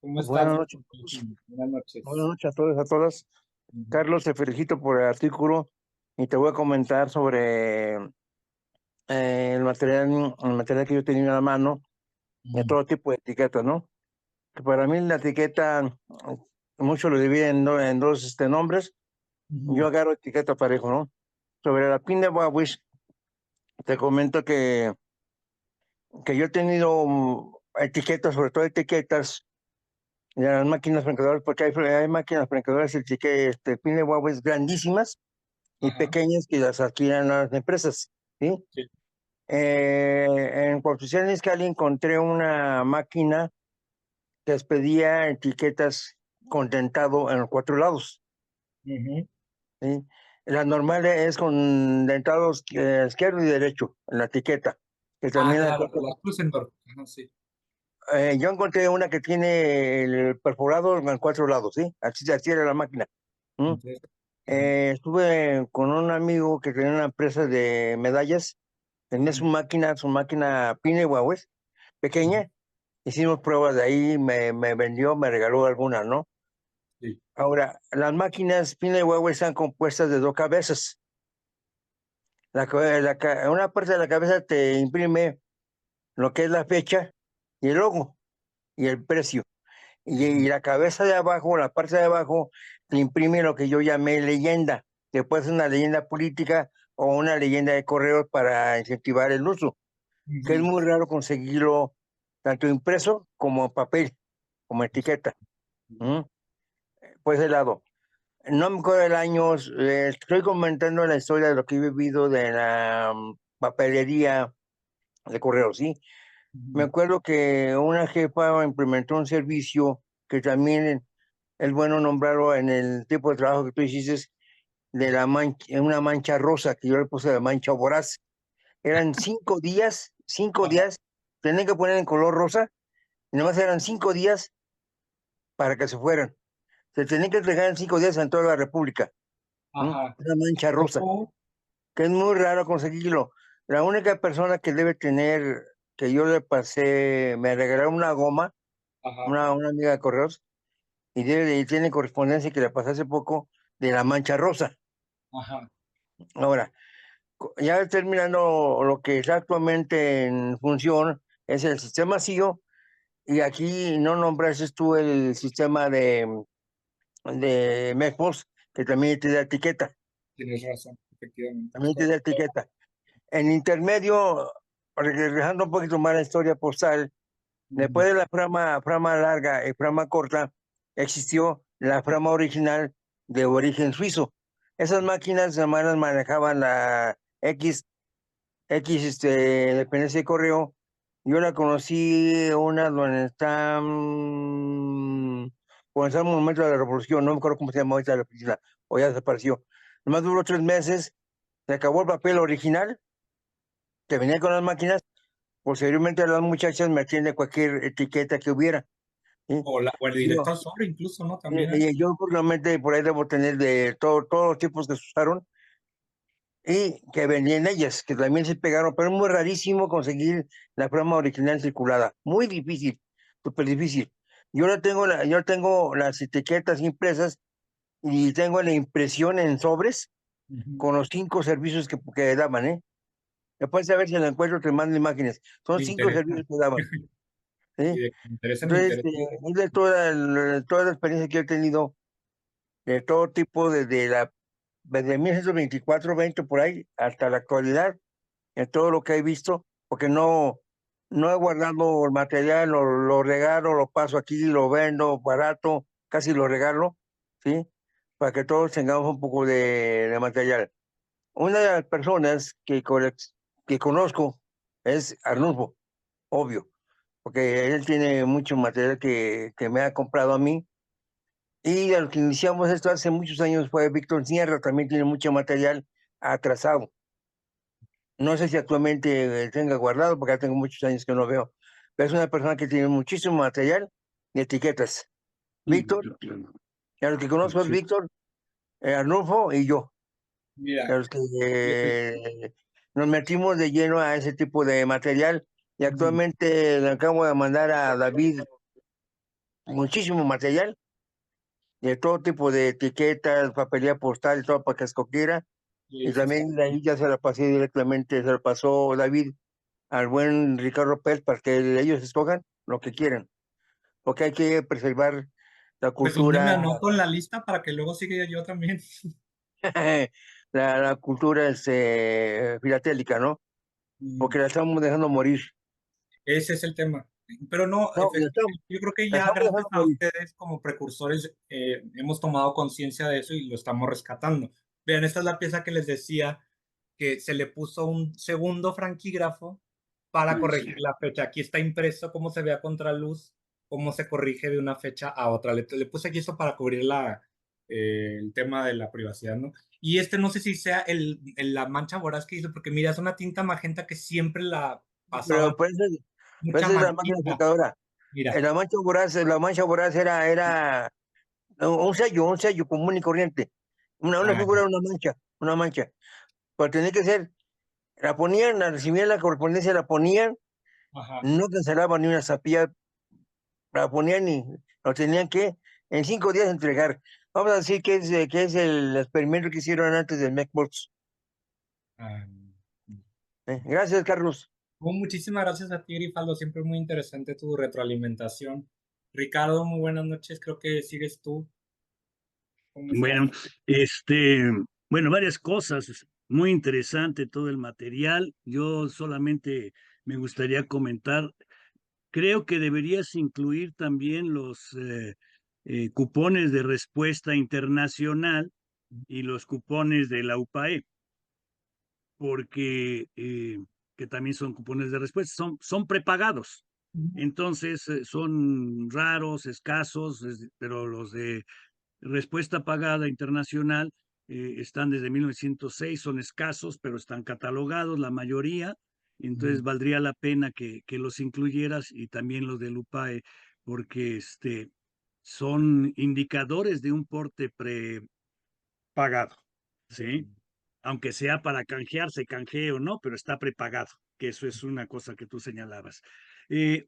¿Cómo estás? Buenas noches. Buenas Buenas noches. noches a todos, a todas. Ujú, Carlos, te felicito por el artículo y te voy a comentar sobre el material que yo tenía en la mano, de ujú, todo tipo de etiquetas, ¿no? Que para mí la etiqueta, muchos lo dividen en dos nombres. Yo ujú, agarro etiqueta parejo, ¿no? Sobre la pin de Huawei, te comento que yo he tenido etiquetas, sobre todo etiquetas de las máquinas franqueadoras, porque hay máquinas franqueadoras pin de Huawei grandísimas y ajá, pequeñas que las adquieran las empresas, ¿sí? sí, En Confucian Iscali encontré una máquina que expedía etiquetas con dentado en los 4 lados, ujú. ¿sí? La normal es con dentados izquierdo y derecho en la etiqueta, que Ah, también claro, la Kusendorf. Ajá, sí. yo encontré una que tiene el perforado en 4 lados, ¿sí? Así era la máquina. ¿Mm? Entonces, ajá, Estuve con un amigo que tenía una empresa de medallas. Tenía su máquina Pine Huawei, ujú, pequeña. Hicimos pruebas de ahí, me vendió, me regaló alguna, ¿no? sí, Ahora, las máquinas Pine Huawei están compuestas de dos cabezas. Una parte de la cabeza te imprime lo que es la fecha y el logo y el precio. Y ujú, la cabeza de abajo, la parte de abajo, te imprime lo que yo llamé leyenda, que puede ser una leyenda política o una leyenda de correos para incentivar el uso, que es ujú, muy raro conseguirlo tanto impreso como en papel, como etiqueta. ujú, ¿Mm? Por ese lado. no me acuerdo del año, estoy comentando la historia de lo que he vivido de la papelería de correo, ¿sí? Me acuerdo que una jefa implementó un servicio que también es bueno nombrarlo en el tipo de trabajo que tú hiciste, de la mancha, una mancha rosa, que yo le puse la mancha voraz. Eran 5 días, cinco Ajá. días, tenían que poner en color rosa, y nomás eran 5 días para que se fueran. Se tenían que entregar en 5 días en toda la República. Ajá. Una mancha rosa, ¿Cómo? que es muy raro conseguirlo. La única persona que debe tener, que yo le pasé, me regaló una goma, Ajá. una amiga de correos, y tiene correspondencia que le pasé hace poco de la mancha rosa. Ajá. Ahora, ya terminando lo que está actualmente en función, es el sistema SIO, y aquí no nombraste tú el sistema de MECPOS, que también te da etiqueta, Tienes razón, efectivamente. también te da etiqueta. En intermedio, regresando un poquito más a la historia postal, después de la frama larga y frama corta, existió la frama original de origen suizo. Esas máquinas hermanas manejaban la dependencia de correo. Yo la conocí, una donde está, cuando está el Monumento de la Revolución, no me acuerdo cómo se llama ahorita la oficina, o ya desapareció. Nomás duró 3 meses, se acabó el papel original que venía con las máquinas. Posteriormente las muchachas metían de cualquier etiqueta que hubiera, ¿sí? O el directo al sobre, incluso, ¿no? También. Yo probablemente por ahí debo tener de todos los tipos que se usaron y que vendían ellas, que también se pegaron, pero es muy rarísimo conseguir la forma original circulada. Muy difícil, súper difícil. Yo tengo las etiquetas impresas y tengo la impresión en sobres con los 5 servicios que daban, ¿eh? Después a ver si lo encuentro, te mando imágenes. Son Me 5 servicios interesa. que daban, ¿sí? Me interesa, me Entonces, interesa. es de toda la experiencia que he tenido, de todo tipo, desde 1924, 20 por ahí, hasta la actualidad, en todo lo que he visto, porque no he guardado el material, lo regalo, lo paso aquí, lo vendo barato, casi lo regalo, ¿sí? Para que todos tengamos un poco de material. Una de las personas que conozco es Arnulfo, obvio, porque él tiene mucho material que me ha comprado a mí. Y al que iniciamos esto hace muchos años fue Víctor Sierra, también tiene mucho material atrasado. No sé si actualmente tenga guardado, porque ya tengo muchos años que no veo, pero es una persona que tiene muchísimo material y etiquetas. Víctor, a los que conozco es Sí. Víctor, Arnulfo y yo, a Mira, los que fíjate, nos metimos de lleno a ese tipo de material, y actualmente le acabo de mandar a David muchísimo material de todo tipo de etiquetas, papelería postal, todo para que escogiera. y Y eso está también de ahí ya se la pasé directamente, se la pasó David al buen Ricardo Pérez para que ellos escojan lo que quieran, porque hay que preservar la Pues ¿dónde me cultura, anoto en la lista para que luego siga yo también? la cultura filatélica, ¿no? Porque la estamos dejando morir. Ese es el tema. Pero no, No, yo creo que la ya estamos gracias dejando a morir. ustedes como precursores hemos tomado conciencia de eso y lo estamos rescatando. Vean, esta es la pieza que les decía que se le puso un segundo franquígrafo para corregir la fecha. Aquí está impreso cómo se ve a contraluz, cómo se corrige de una fecha a otra. Le puse aquí esto para cubrir el tema de la privacidad, ¿no? Y este no sé si sea la mancha voraz que hizo, porque mira, es una tinta magenta que siempre la pasaban Pero mucha esa es la máquina manchita. aplicadora. Mira, La mancha voraz era un sello común y corriente. Una ah, figura de una mancha. Pero tenía que ser, la ponían, al recibir la correspondencia, la ponían, ajá. no cancelaban ni una zapilla, la ponían y lo tenían que en 5 días entregar. Vamos a decir que es el experimento que hicieron antes del MacBooks. ah. Gracias, Carlos. Muchísimas gracias a ti, Grifaldo. Siempre muy interesante tu retroalimentación. Ricardo, muy buenas noches. Creo que sigues tú. ¿Cómo estás? Bueno, este, bueno, varias cosas. Muy interesante todo el material. Yo solamente me gustaría comentar, creo que deberías incluir también cupones de respuesta internacional y los cupones de la UPAE, porque que también son cupones de respuesta, son prepagados. Entonces son raros, escasos, pero los de respuesta pagada internacional están desde 1906, son escasos, pero están catalogados la mayoría. Entonces valdría la pena que los incluyeras, y también los del UPAE, porque son indicadores de un porte prepagado, ¿sí? Aunque sea para canjear, se canjee o no, pero está prepagado, que eso es una cosa que tú señalabas.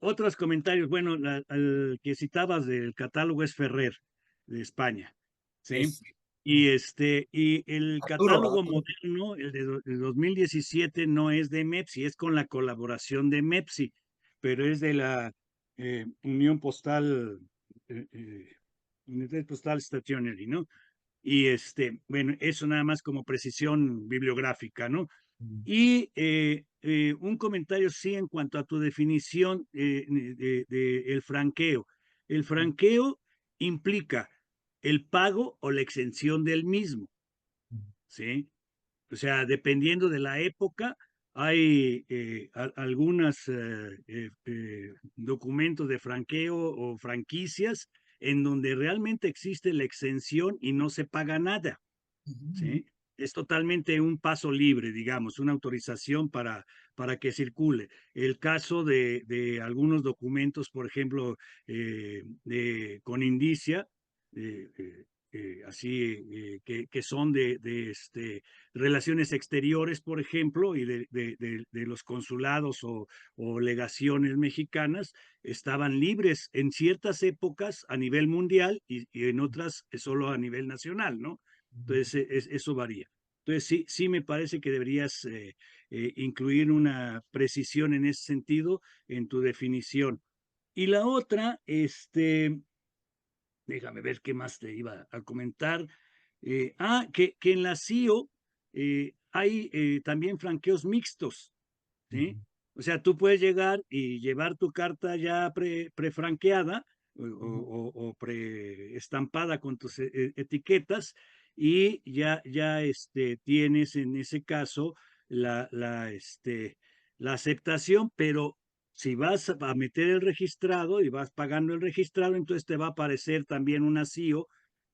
Otros comentarios, bueno, el que citabas del catálogo es Ferrer, de España, ¿sí? Y el catálogo moderno, el de 2017, no es de MEPSI, es con la colaboración de MEPSI, pero es de la Unión Postal, United Postal Stationery, ¿no? Y bueno, eso nada más como precisión bibliográfica, ¿no? Y un comentario, sí, en cuanto a tu definición de el franqueo. El franqueo implica el pago o la exención del mismo, ¿sí? O sea, dependiendo de la época, hay algunos documentos de franqueo o franquicias en donde realmente existe la exención y no se paga nada, ¿sí? Es totalmente un paso libre, digamos, una autorización para que circule. El caso de algunos documentos, por ejemplo, con indicia, que son de relaciones exteriores, por ejemplo, y de los consulados o legaciones mexicanas, estaban libres en ciertas épocas a nivel mundial y en otras solo a nivel nacional, ¿no? Entonces, eso varía. Entonces, sí me parece que deberías incluir una precisión en ese sentido en tu definición. Y la otra, déjame ver qué más te iba a comentar. Que en la CIO hay también franqueos mixtos, ¿sí? O sea, tú puedes llegar y llevar tu carta ya prefranqueada o preestampada con tus etiquetas, y ya tienes en ese caso la aceptación, pero si vas a meter el registrado y vas pagando el registrado, entonces te va a aparecer también una CIO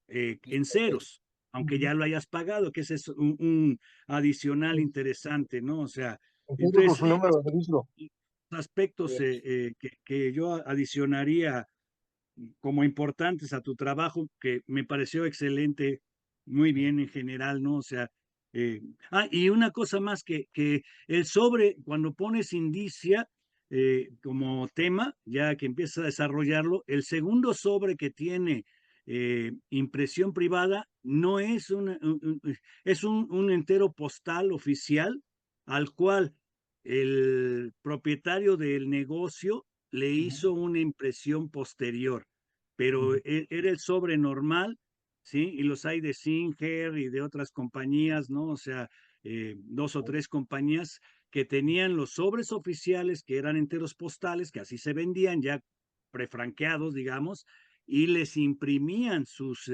en ceros, aunque ya lo hayas pagado, que ese es un adicional interesante, ¿no? O sea, Incluso con entonces, su número de registro. aspectos que yo adicionaría como importantes a tu trabajo, que me pareció excelente, muy bien en general, ¿no? O sea, y una cosa más, que el sobre, cuando pones indicia como tema, ya que empiezas a desarrollarlo, el segundo sobre que tiene impresión privada no es es un entero postal oficial al cual el propietario del negocio le hizo una impresión posterior, pero era el sobre normal, ¿sí? Y los hay de Singer y de otras compañías, ¿no? O sea, 2 o 3 compañías que tenían los sobres oficiales, que eran enteros postales, que así se vendían ya prefranqueados, digamos, y les imprimían sus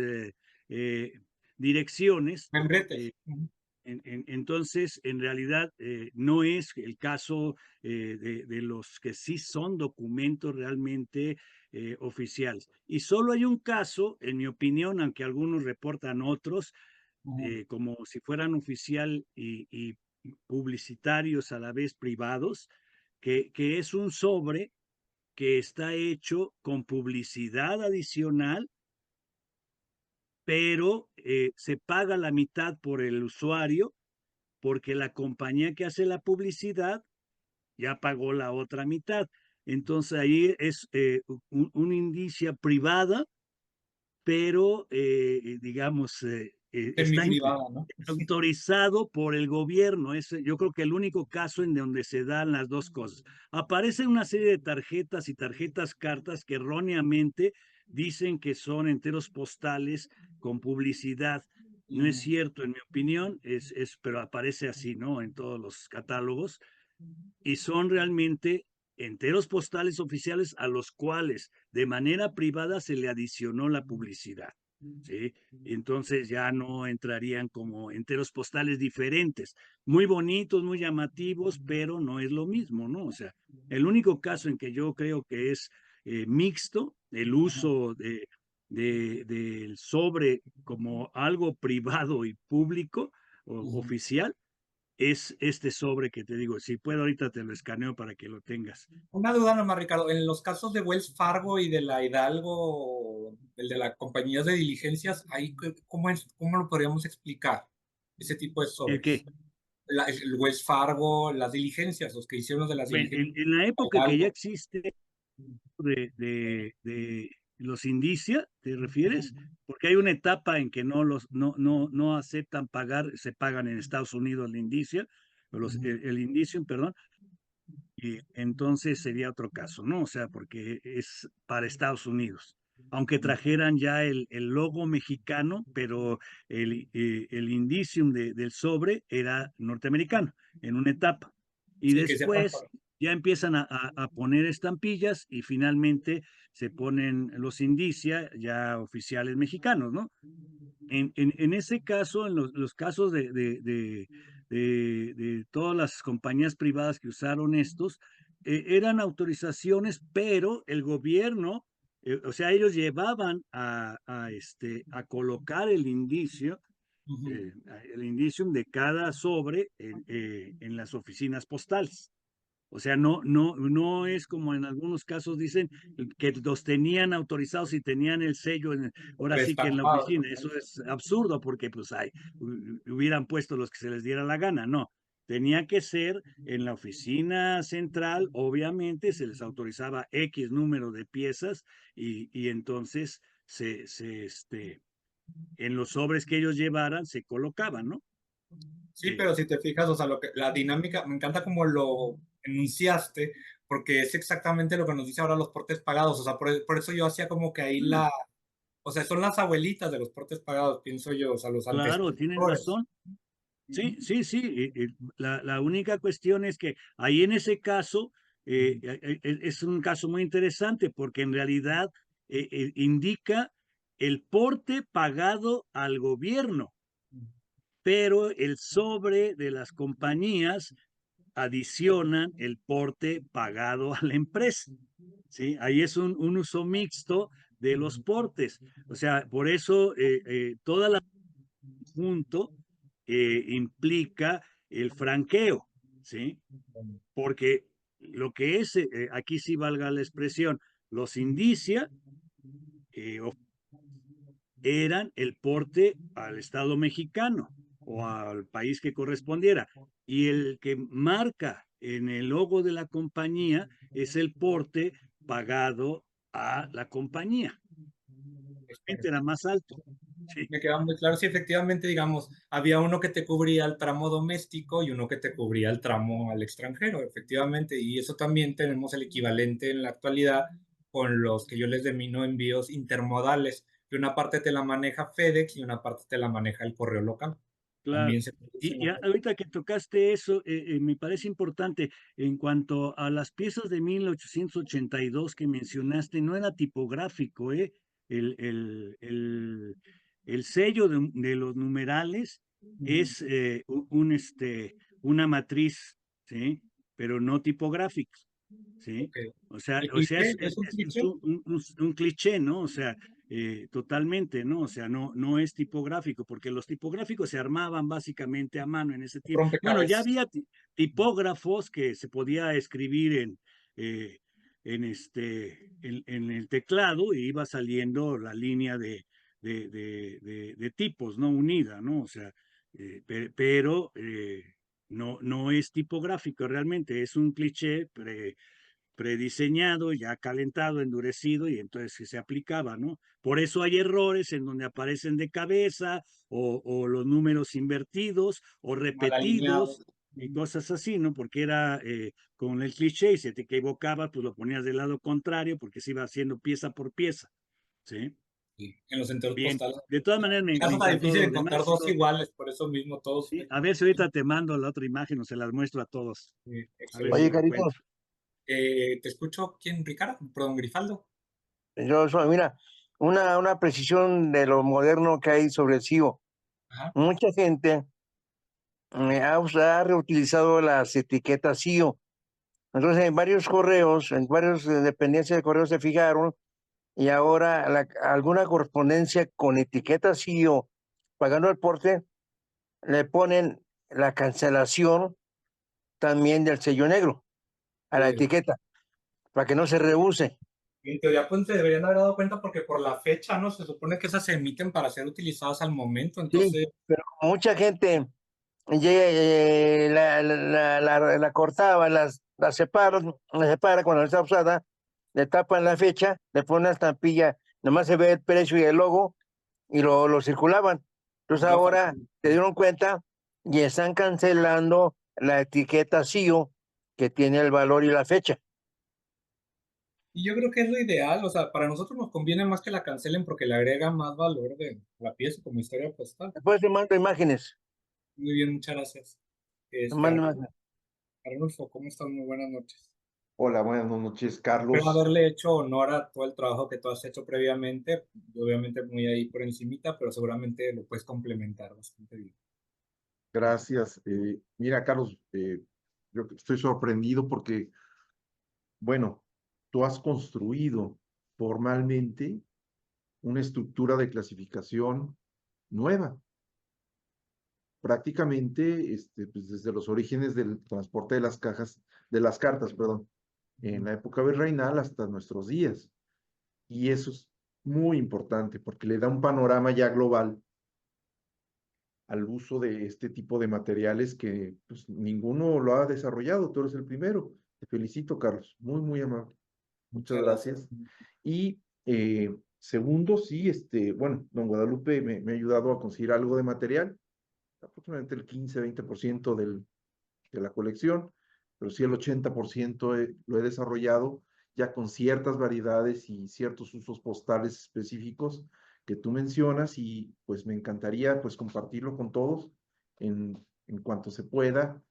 direcciones. Entonces, en realidad, no es el caso de los que sí son documentos realmente oficiales. Y solo hay un caso, en mi opinión, aunque algunos reportan otros, como si fueran oficial y publicitarios a la vez privados, que es un sobre que está hecho con publicidad adicional, pero se paga la mitad por el usuario, porque la compañía que hace la publicidad ya pagó la otra mitad. Entonces ahí es una indicia privada, pero digamos, está Semi-privada, ¿no? autorizado por el gobierno. Yo creo que el único caso en donde se dan las dos cosas. Aparece una serie de tarjetas y tarjetas cartas que erróneamente dicen que son enteros postales con publicidad. No es cierto, en mi opinión, pero aparece así, ¿no? En todos los catálogos. Y son realmente enteros postales oficiales a los cuales de manera privada se le adicionó la publicidad. ¿Sí? Entonces ya no entrarían como enteros postales diferentes, muy bonitos, muy llamativos, pero no es lo mismo, ¿no? O sea, el único caso en que yo creo que es mixto, el uso del sobre como algo privado y público o oficial, es este sobre que te digo. Si puedo, ahorita te lo escaneo para que lo tengas. Una duda nomás, Ricardo. En los casos de Wells Fargo y de la Hidalgo, el de las compañías de diligencias, ahí, ¿cómo lo podríamos explicar? Ese tipo de ¿El sobres. qué? El Wells Fargo, las diligencias, los que hicieron los de las Bueno, diligencias. en la época que ya Hidalgo. existe de los indicia, ¿te refieres? Porque hay una etapa en que no aceptan pagar, se pagan en Estados Unidos la indicia, el indicium, perdón, y entonces sería otro caso, ¿no? O sea, porque es para Estados Unidos. Aunque trajeran ya el logo mexicano, pero el indicium del sobre era norteamericano en una etapa. Y Sí, que sepan. después ya empiezan a poner estampillas y finalmente se ponen los indicia ya oficiales mexicanos, ¿no? En ese caso, en los casos de todas las compañías privadas que usaron estos, eran autorizaciones, pero el gobierno, o sea, ellos llevaban a colocar el indicio, el indicium de cada sobre en las oficinas postales. O sea, no es como en algunos casos dicen que los tenían autorizados y tenían el sello ahora sí que en la oficina. Eso es absurdo porque pues hubieran puesto los que se les diera la gana. No, tenía que ser en la oficina central. Obviamente se les autorizaba X número de piezas y entonces en los sobres que ellos llevaran se colocaban, ¿no? Sí, pero si te fijas, o sea, la dinámica, me encanta como lo enunciaste, porque es exactamente lo que nos dice ahora los portes pagados. O sea, por eso yo hacía como que ahí o sea, son las abuelitas de los portes pagados, pienso yo, o sea, los Claro, tienes antecesores. razón. Sí, sí, sí. La única cuestión es que ahí en ese caso es un caso muy interesante porque en realidad indica el porte pagado al gobierno, pero el sobre de las compañías adicionan el porte pagado a la empresa. ¿Sí? Ahí es un uso mixto de los portes. O sea, por eso toda la junto implica el franqueo, ¿sí? Porque lo que es, aquí sí valga la expresión, los indicia eran el porte al Estado mexicano o al país que correspondiera. Y el que marca en el logo de la compañía es el porte pagado a la compañía. Era más alto. Sí. Me queda muy claro, sí, efectivamente, digamos, había uno que te cubría el tramo doméstico y uno que te cubría el tramo al extranjero, efectivamente, y eso también tenemos el equivalente en la actualidad con los que yo les denomino envíos intermodales, que una parte te la maneja FedEx y una parte te la maneja el correo local. Claro. También se produce Y ahorita que tocaste eso, me parece importante en cuanto a las piezas de 1882 que mencionaste, no era tipográfico, ¿eh? El, el, el, el sello de los numerales es una matriz, ¿sí? Pero no tipográfico, ¿sí? Okay. O sea, ¿El cliché? es un cliché? un cliché, ¿no? O sea, totalmente, ¿no? O sea, no es tipográfico, porque los tipográficos se armaban básicamente a mano en ese tiempo. Bueno, ya Rompecabezas. había tipógrafos que se podía escribir en el teclado y iba saliendo la línea de tipos, ¿no? Unida, ¿no? O sea, pero no es tipográfico realmente, es un cliché prediseñado, ya calentado, endurecido, y entonces se aplicaba, ¿no? Por eso hay errores en donde aparecen de cabeza, o los números invertidos, o Mal alineado. repetidos, y cosas así, ¿no? Porque era con el cliché, y si te equivocabas, pues lo ponías del lado contrario, porque se iba haciendo pieza por pieza, ¿sí? Sí, en los enteros Bien, postales. de todas maneras me Es encantó difícil lo encontrar demás. dos iguales, por eso mismo todos. Sí, a ver si ahorita te mando la otra imagen o se las muestro a todos. Sí, A ver si Oye, lo excelente. Carito, encuentro. Te escucho, ¿quién? Ricardo, perdón, Grifaldo. Yo soy, mira, una precisión de lo moderno que hay sobre el CIO. Ajá. Mucha gente ha reutilizado las etiquetas CIO. Entonces, en varios correos, en varias dependencias de correos se fijaron y ahora alguna correspondencia con etiqueta CIO pagando el porte, le ponen la cancelación también del sello negro a la etiqueta para que no se reuse. En teoría, pues se deberían haber dado cuenta porque por la fecha, ¿no? Se supone que esas se emiten para ser utilizadas al momento, Sí, entonces, pero como mucha gente la cortaba, la separa cuando está usada, le tapan la fecha, le ponen una estampilla, nomás se ve el precio y el logo y lo circulaban. Entonces no ahora falta- se dieron cuenta y están cancelando la etiqueta CIO que tiene el valor y la fecha. y yo creo que es lo ideal, o sea, para nosotros nos conviene más que la cancelen porque le agrega más valor de la pieza como historia postal. Después te mando imágenes. Muy bien, muchas gracias. Te mando Arnulfo, imágenes. ¿cómo estás? Muy buenas noches. Hola, buenas noches, Espero Carlos. haberle hecho honor a todo el trabajo que tú has hecho previamente, obviamente muy ahí por encimita, pero seguramente lo puedes complementar bastante bien. Gracias. Mira, Carlos, yo estoy sorprendido porque, bueno, tú has construido formalmente una estructura de clasificación nueva. Prácticamente, pues desde los orígenes del transporte de las cajas, de las cartas, perdón, en la época virreinal hasta nuestros días. Y eso es muy importante porque le da un panorama ya global al uso de este tipo de materiales que pues, ninguno lo ha desarrollado, tú eres el primero. Te felicito, Carlos, muy, muy amable. Muchas Muchas gracias. Y segundo, sí, bueno, don Guadalupe me ha ayudado a conseguir algo de material, aproximadamente el 15-20% de la colección, pero sí el 80% lo he desarrollado ya con ciertas variedades y ciertos usos postales específicos que tú mencionas y pues me encantaría pues compartirlo con todos en cuanto se pueda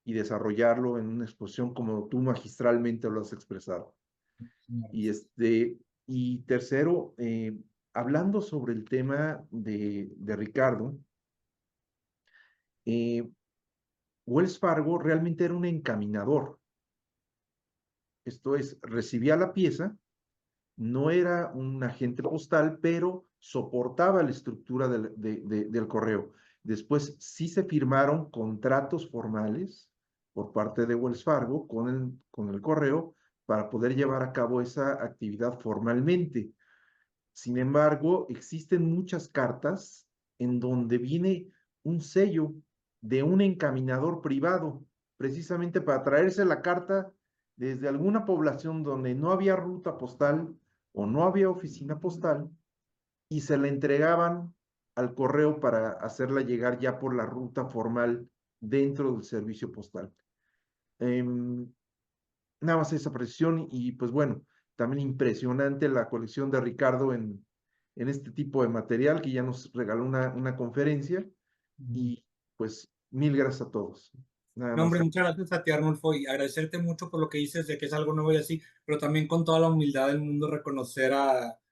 y desarrollarlo en una exposición como tú magistralmente lo has expresado. Y y tercero, hablando sobre el tema de Ricardo, Wells Fargo realmente era un encaminador. Esto es, recibía la pieza, no era un agente postal, pero soportaba la estructura del correo. Después sí se firmaron contratos formales por parte de Wells Fargo con el correo para poder llevar a cabo esa actividad formalmente. Sin embargo, existen muchas cartas en donde viene un sello de un encaminador privado, precisamente para traerse la carta desde alguna población donde no había ruta postal o no había oficina postal y se la entregaban al correo para hacerla llegar ya por la ruta formal dentro del servicio postal. Nada más esa precisión y pues bueno, también impresionante la colección de Ricardo en este tipo de material que ya nos regaló una conferencia y pues mil gracias a todos. Nada No, más. hombre, muchas gracias a ti, Arnulfo, y agradecerte mucho por lo que dices de que es algo nuevo y así, pero también con toda la humildad del mundo reconocer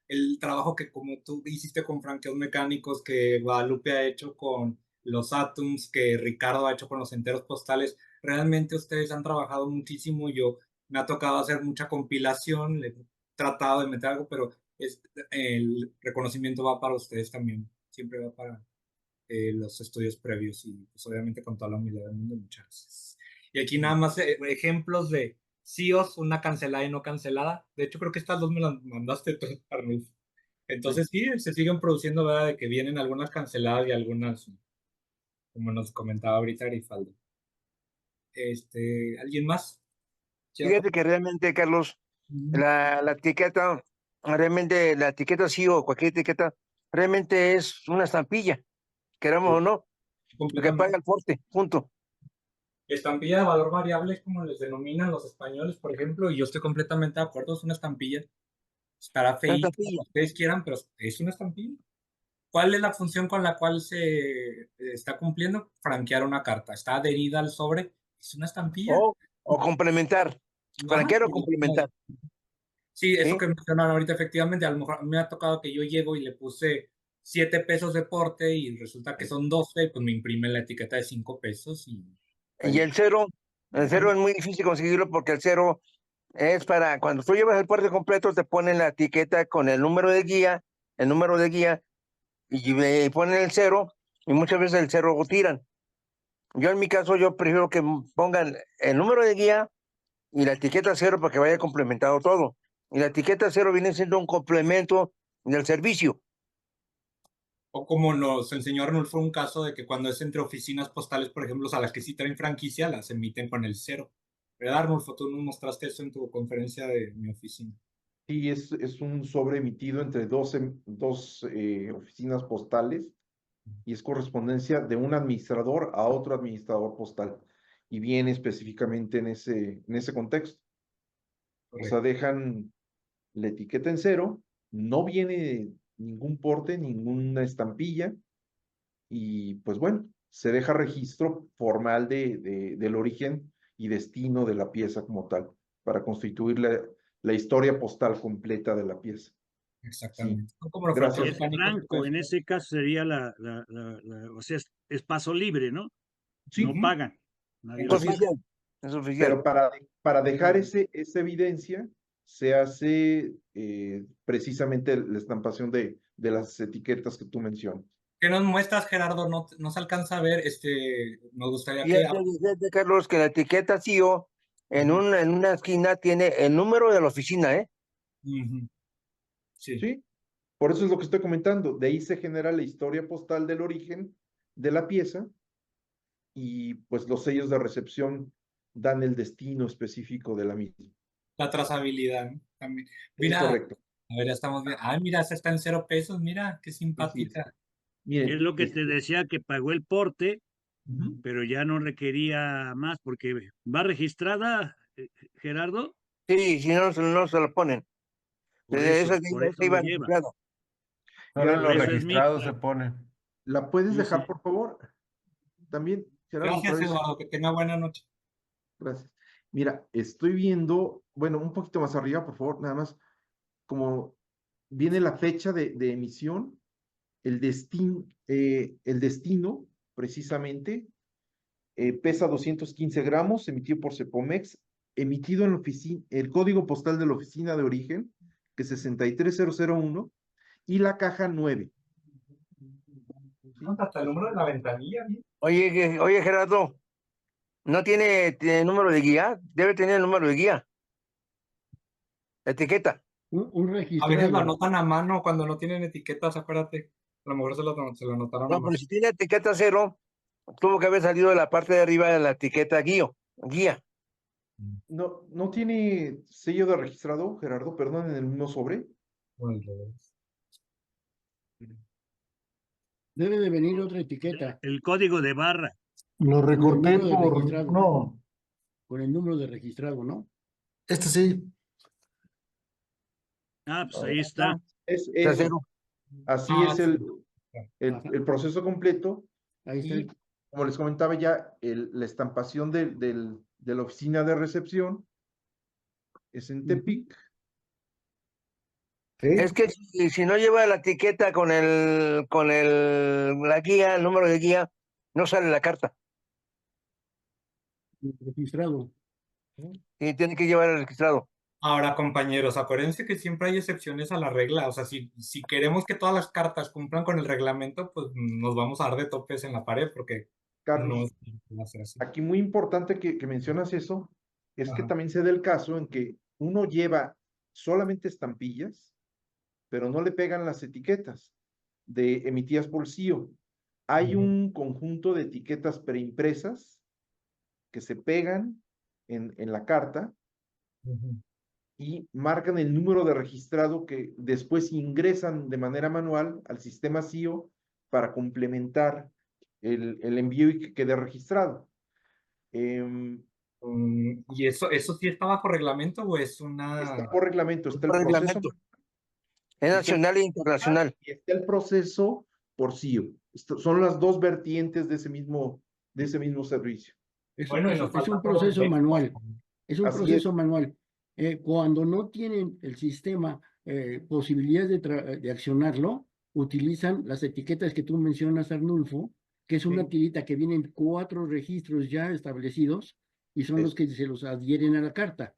el trabajo que como tú hiciste con franqueos mecánicos, que Guadalupe ha hecho con los Atoms, que Ricardo ha hecho con los enteros postales. Realmente ustedes han trabajado muchísimo. Yo me ha tocado hacer mucha compilación, le he tratado de meter algo, pero el reconocimiento va para ustedes también, siempre va para los estudios previos y pues obviamente con toda la humildad del mundo, muchas gracias. Y aquí nada más ejemplos de CIOs, una cancelada y no cancelada. De hecho, creo que estas dos me las mandaste tú, Arnulfo. Entonces sí, se siguen produciendo, ¿verdad? De que vienen algunas canceladas y algunas, como nos comentaba ahorita Grifaldo. ¿Alguien más? Fíjate que realmente, Carlos, Ujú. la etiqueta, realmente la etiqueta sí o cualquier etiqueta, realmente es una estampilla, queramos o no, lo que paga Completamente. el porte, punto. Estampilla de valor variable es como les denominan los españoles, por ejemplo, y yo estoy completamente de acuerdo, es una estampilla. Estará Una feíto estampilla. como ustedes quieran, pero es una estampilla. ¿Cuál es la función con la cual se está cumpliendo? Franquear una carta. Está adherida al sobre, es una estampilla. O complementar. franquear o Ajá. complementar. Sí, eso ¿Sí? que mencionaron ahorita, efectivamente, a lo mejor me ha tocado que yo llego y le puse 7 pesos de porte y resulta que son 12, pues me imprime la etiqueta de 5 pesos y Y el cero es muy difícil conseguirlo porque el cero es para cuando tú llevas el porte completo, te ponen la etiqueta con el número de guía, y le ponen el cero, y muchas veces el cero lo tiran. Yo en mi caso, yo prefiero que pongan el número de guía y la etiqueta cero para que vaya complementado todo. Y la etiqueta cero viene siendo un complemento del servicio. o como nos enseñó Arnulfo, un caso de que cuando es entre oficinas postales, por ejemplo, a las que sí traen franquicia, las emiten con el cero. ¿Verdad, Arnulfo? Tú nos mostraste eso en tu conferencia de mi oficina. Sí, es un sobre emitido entre dos oficinas postales y es correspondencia de un administrador a otro administrador postal y viene específicamente en ese contexto. O sea, dejan la etiqueta en cero, no viene ningún porte, ninguna estampilla y pues bueno, se deja registro formal del origen y destino de la pieza como tal para constituir la historia postal completa de la pieza. Sí, Exactamente. Son como los gracias. fronteros Es mecánicos que franco, puedes en ver. ese caso sería o sea, es paso libre, ¿no? Sí, No pagan. Nadie Es lo así es. paga. oficial. Es oficial. Pero para dejar esa evidencia, se hace precisamente la estampación de las etiquetas que tú mencionas. ¿Qué nos muestras, Gerardo? No se alcanza a ver. Nos gustaría que... Fíjate, Carlos, que la etiqueta CIO en una esquina tiene el número de la oficina, ¿eh? Ujú. Sí. ¿Sí? Por eso es lo que estoy comentando. De ahí se genera la historia postal del origen de la pieza y pues los sellos de recepción dan el destino específico de la misma. La trazabilidad, ¿no? También. Es Mira, a correcto. ver, ya estamos bien. Ay, mira, esa está en 0 pesos. Mira, qué Así es. simpática. Es Miren, lo que te decía que pagó el porte, ujú. pero ya no requería más porque va registrada, Gerardo, Sí, si no, no se lo ponen. Esa por eso iba lo lleva. registrada. Solo en Por los eso es registrados se mixta. pone. ¿La puedes Sí, dejar, sí. por favor? También, Gerardo, otra Gracias, vez. Eduardo. Que tenga buena noche. Gracias. Mira, estoy viendo, bueno, un poquito más arriba, por favor, nada más, como viene la fecha de emisión, el destino, precisamente, pesa 215 gramos, emitido por Cepomex, emitido en la oficina, el código postal de la oficina de origen, que es 63001, y la caja 9. ¿Sí? Hasta el número de la ventanilla, ¿sí? Oye, Gerardo, ¿no tiene número de guía? Debe tener el número de guía. Etiqueta. Un A veces lo registrado. anotan a mano cuando no tienen etiquetas, acuérdate. A lo mejor se lo anotaron a No, mano. pero si tiene etiqueta cero, tuvo que haber salido de la parte de arriba de la etiqueta guía. No tiene sello de registrado, Gerardo, perdón, en el mismo sobre. Debe de venir otra etiqueta El código de barra. Lo con el recorté número de por... registrado. No, Con el número de registrado, ¿no? este sí. Ah, pues ahí está. Es Está cero. así Ah, es sí. Ajá. el proceso completo. Ahí está. Y como les comentaba ya, la estampación de la oficina de recepción es en Tepic. Sí. Es que si no lleva la etiqueta la guía, el número de guía, no sale la carta. Registrado. Y tiene que llevar el registrado. Ahora, compañeros, acuérdense que siempre hay excepciones a la regla. O sea, si queremos que todas las cartas cumplan con el reglamento, pues nos vamos a dar de topes en la pared porque no Carlos, va a ser así. aquí muy importante que mencionas eso, es que Ajá. también se da el caso en que uno lleva solamente estampillas, pero no le pegan las etiquetas emitidas por CIO. Hay Ujú. un conjunto de etiquetas preimpresas que se pegan en la carta Ujú. y marcan el número de registrado que después ingresan de manera manual al sistema CIO para complementar el envío y que quede registrado. ¿Y eso sí está bajo reglamento o es una... Está por reglamento, está el Por proceso, reglamento. Es está el, nacional e internacional. y está el proceso por CIO. Son las dos vertientes de ese mismo servicio. Es, Bueno, y es- nos es falta un proceso Prodefecto. manual. Es un Así proceso manual. Cuando no tienen el sistema posibilidades de accionarlo, utilizan las etiquetas que tú mencionas, Arnulfo, que es una Sí. tirita que vienen 4 registros ya establecidos y son los Es- que se los adhieren a la carta.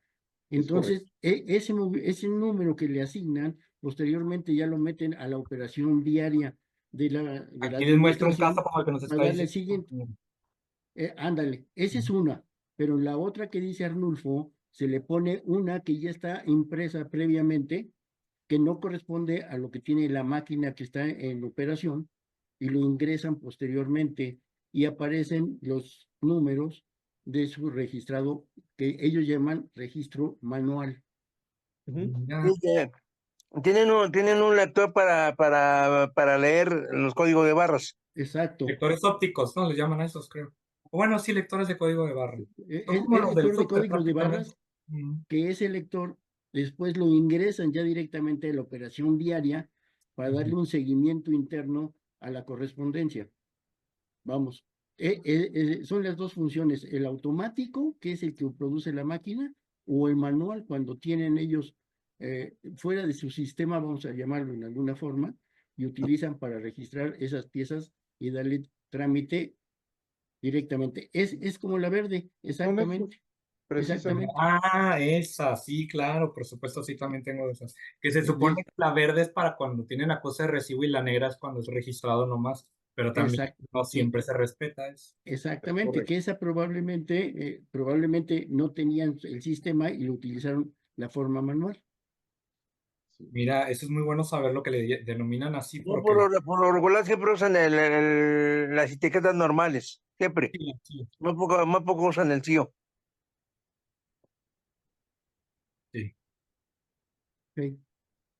Es Entonces, correcto. ese número que le asignan, posteriormente ya lo meten a la operación diaria de la Aquí les muestro un caso administración como el que nos para está darle el diciendo. siguiente. Ándale, esa es una, pero en la otra que dice Arnulfo, se le pone una que ya está impresa previamente, que no corresponde a lo que tiene la máquina que está en operación, y lo ingresan posteriormente y aparecen los números de su registrado, que ellos llaman registro manual. Ujú. Mira, Sí, tienen un lector para leer los códigos de barras. Exacto. lectores ópticos, ¿no? Les llaman a esos, creo. O bueno, sí, lectores de código de barra. Son como Es los del lector de súper códigos de prácticamente. barras, que ese lector después lo ingresan ya directamente a la operación diaria para darle un seguimiento interno a la correspondencia. Vamos, son las dos funciones, el automático, que es el que produce la máquina, o el manual cuando tienen ellos fuera de su sistema, vamos a llamarlo en alguna forma, y utilizan para registrar esas piezas y darle trámite directamente. Es como la verde, Son esos, exactamente, precisamente. exactamente, Ah, esa, sí, claro, por supuesto, sí, también tengo de esas. Que se supone de- que la verde es para cuando tienen la cosa de recibo y la negra es cuando es registrado nomás, pero también exact- no y- siempre se respeta eso. Es exactamente, correcto. que esa probablemente no tenían el sistema y lo utilizaron la forma manual. Sí. Mira, eso es muy bueno saber lo que le denominan así, No, porque por lo regular siempre usan las etiquetas normales, siempre. sí, sí, Muy poco usan el CIO. sí. Ok.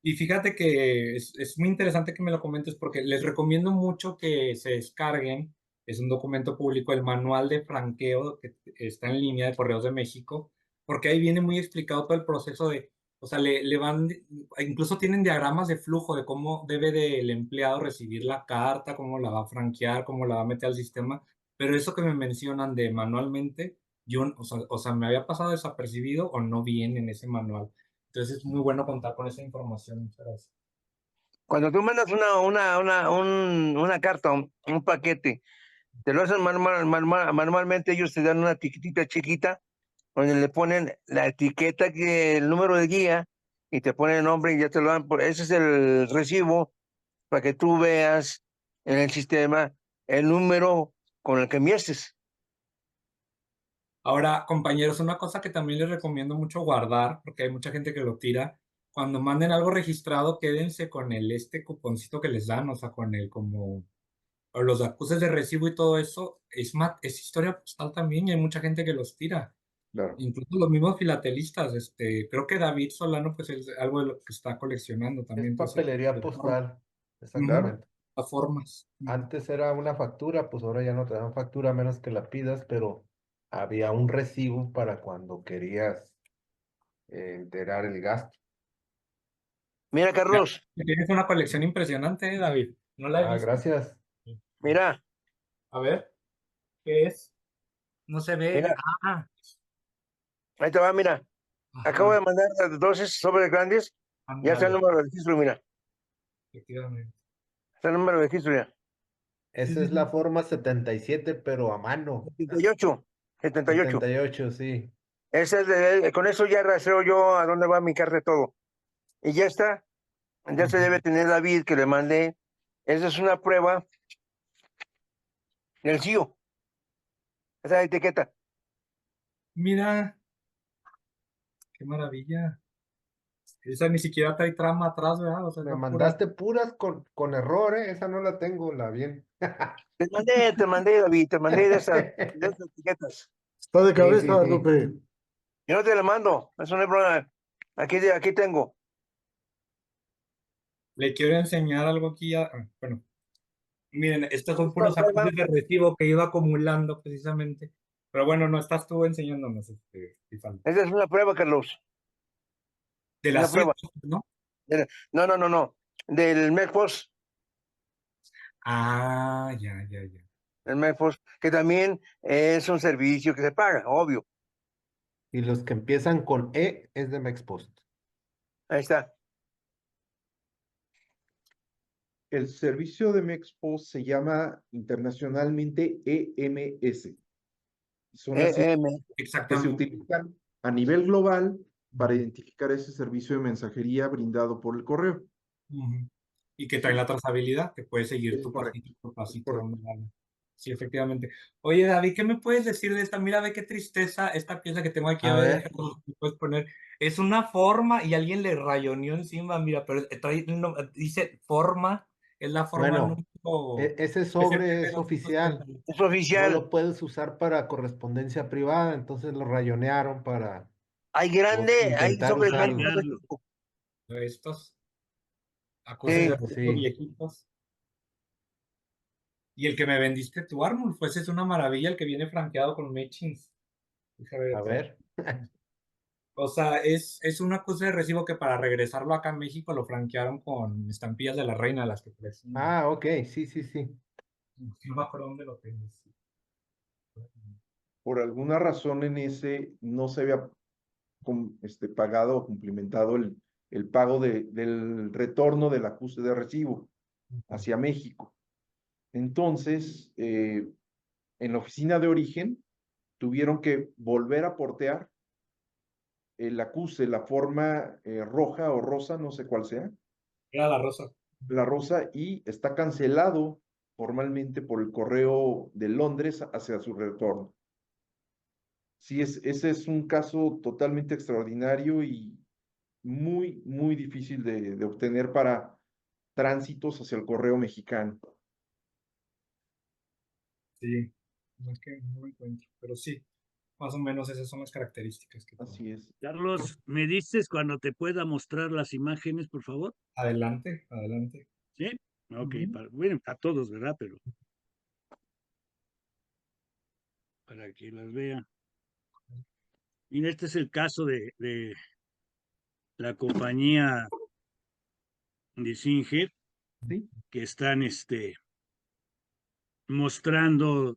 Y fíjate que es muy interesante que me lo comentes porque les recomiendo mucho que se descarguen, es un documento público, el manual de franqueo que está en línea de Correos de México, porque ahí viene muy explicado todo el proceso de, o sea, le van, incluso tienen diagramas de flujo de cómo debe del empleado recibir la carta, cómo la va a franquear, cómo la va a meter al sistema, pero eso que me mencionan de manualmente, yo, o sea, me había pasado desapercibido o no viene en ese manual. Entonces es muy bueno contar con esa información. Muchas gracias. Cuando tú mandas una carta, un paquete, te lo hacen manualmente, ellos te dan una etiquetita chiquita donde le ponen la etiqueta, el número de guía, y te ponen el nombre y ya te lo dan. Ese es el recibo para que tú veas en el sistema el número con el que enviaste. Ahora, compañeros, una cosa que también les recomiendo mucho guardar, porque hay mucha gente que lo tira, cuando manden algo registrado, quédense con este cuponcito que les dan, o sea, con el como, o los acuses de recibo y todo eso, es historia postal también y hay mucha gente que los tira. Claro. Incluso los mismos filatelistas, creo que David Solano, pues es algo de lo que está coleccionando Es también. Entonces, papelería postal, ujú, exactamente. las formas. Antes era una factura, pues ahora ya no te dan factura a menos que la pidas, pero había un recibo para cuando querías enterar el gasto. Mira, Ya, Carlos, tienes una colección impresionante, David. No la he Ah, visto. gracias. mira, A ver, ¿qué es? No se ve. mira, Ah, ahí te va, mira. Acabo de ajá. mandar 12 sobres grandes, ya está el Ándale, número de registro, mira. efectivamente. Está el número de registro ya. Sí, Esa sí, es la sí. forma 77, pero a mano. 78, 78. 78, sí. Ese es con eso ya rastreo yo a dónde va mi carta todo. Y ya está. Ya se debe tener David que le mandé. Esa es una prueba del CIO. Esa etiqueta. Mira, qué maravilla. Esa ni siquiera trae trama atrás, ¿verdad? O sea, Me son puras. mandaste puras con error, ¿eh? Esa no la tengo, la bien. Te mandé, David, te mandé de esas etiquetas. Está de Sí, sí, cabeza, sí. Lupe. Yo no te la mando. Eso no hay problema. Aquí tengo. Le quiero enseñar algo aquí. Bueno, miren, estos son Esta puros prueba, apuntes de recibo que he ido acumulando precisamente. Pero bueno, no estás tú enseñándonos, Tifal. esa es una prueba, Carlos. De la Una suite, prueba. ¿no? No, no, no, no. Del MedPost. Ah, ya, ya, ya. El MedPost, que también es un servicio que se paga, obvio. Y los que empiezan con E es de Mexpost. Ahí está. El servicio de Mexpost se llama internacionalmente EMS. Son las siglas que se Exactamente. utilizan a nivel global para identificar ese servicio de mensajería brindado por el correo. Ujú. Y que trae la trazabilidad, que puedes seguir Es tu correcto, pasito por es pasito. correcto. Dónde van. Sí, efectivamente. Oye, David, ¿qué me puedes decir de esta? Mira, ve qué tristeza esta pieza que tengo aquí. A A ver, ver. déjame, puedes poner. Es una forma y alguien le rayoneó encima, mira, pero trae, dice forma, es la forma Bueno, número ese sobre es oficial. Es No oficial. lo puedes usar para correspondencia privada, entonces lo rayonearon para Hay grande, hay intentar sobre grande. usarlo. Cambiarlo. estos, acuses de Sí. rojos Sí. viejitos. Y el que me vendiste tu Armor, pues es una maravilla el que viene franqueado con matchings. Déjame ver A todo. ver. O sea, es una cosa de recibo que para regresarlo acá a México lo franquearon con estampillas de la reina, las que parecen. Ah, ok, sí, sí, sí. No me acuerdo dónde lo tengo. Por alguna razón en ese no se había pagado o cumplimentado el pago del retorno del acuse de recibo hacia México. Entonces, en la oficina de origen, tuvieron que volver a portear el acuse, la forma roja o rosa, no sé cuál sea, Era la rosa. la rosa, y está cancelado formalmente por el correo de Londres hacia su retorno. Sí, ese es un caso totalmente extraordinario y muy, muy difícil de obtener para tránsitos hacia el correo mexicano. Sí, no es que no lo encuentro, pero sí, más o menos esas son las características que tiene. Así es. Carlos, ¿me dices cuando te pueda mostrar las imágenes, por favor? Adelante, adelante. Sí. Ok, Ujú. bueno, a todos, ¿verdad? Pero para que las vean. Mira, este es el caso de la compañía de Singer, Sí. que están mostrando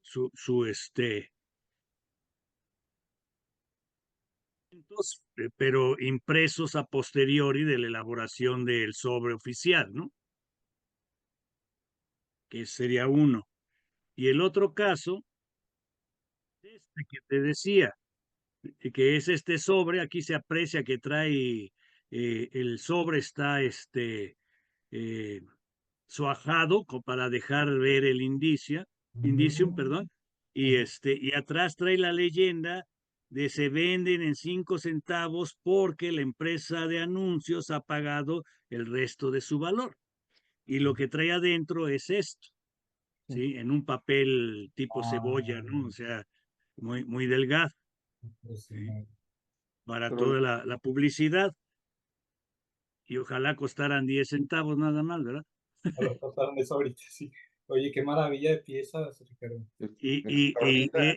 pero impresos a posteriori de la elaboración del sobre oficial, ¿no? Que sería uno. Y el otro caso, este que te decía, que es este sobre, aquí se aprecia que trae, el sobre está eh, suajado para dejar ver el indicium, perdón, y atrás trae la leyenda de se venden en 5 centavos porque la empresa de anuncios ha pagado el resto de su valor. Y lo que trae adentro es esto, ¿sí? En un papel tipo cebolla, ¿no? O sea, muy, muy delgado, Pues, ¿sí? Para Pero toda la publicidad. Y ojalá costaran 10 centavos nada más, ¿verdad? lo pasaron eso ahorita, sí. Oye, qué maravilla de piezas, Ricardo.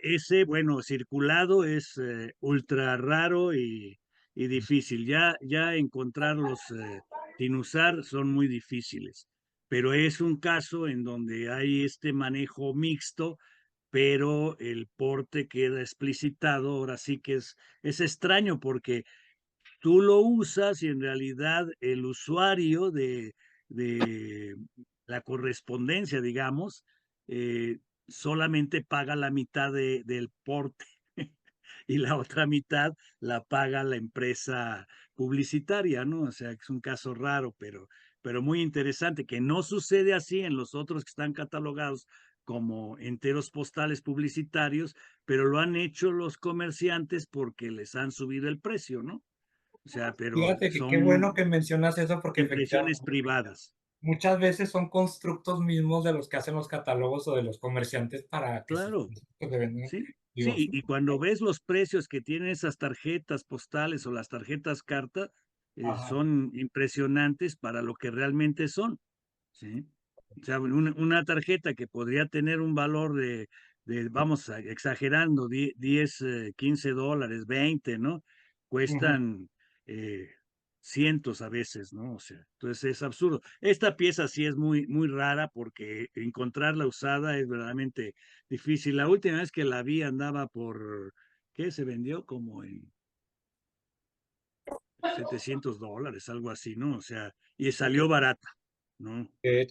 Ese, bueno, circulado es ultra raro y difícil. Ya encontrarlos sin usar son muy difíciles. Pero es un caso en donde hay este manejo mixto, pero el porte queda explicitado. Ahora sí que es extraño porque tú lo usas y en realidad el usuario de la correspondencia, digamos, solamente paga la mitad del porte y la otra mitad la paga la empresa publicitaria, ¿no? O sea, que es un caso raro, pero muy interesante, que no sucede así en los otros que están catalogados como enteros postales publicitarios, pero lo han hecho los comerciantes porque les han subido el precio, ¿no? O sea, pero Fíjate que qué bueno son que mencionas eso porque impresiones efectivamente privadas. muchas veces son constructos mismos de los que hacen los catálogos o de los comerciantes para que sus Claro, productos se vendan. sí. Digo, Sí, y cuando ves los precios que tienen esas tarjetas postales o las tarjetas carta, ajá. son impresionantes para lo que realmente son, ¿sí? O sea, una tarjeta que podría tener un valor vamos exagerando, 10, $15, 20, ¿no? Ujú. Cuestan cientos a veces, ¿no? O sea, entonces es absurdo. Esta pieza sí es muy, muy rara porque encontrarla usada es verdaderamente difícil. La última vez que la vi andaba ¿qué? Se vendió como en $700, algo así, ¿no? O sea, y salió barata, ¿no? De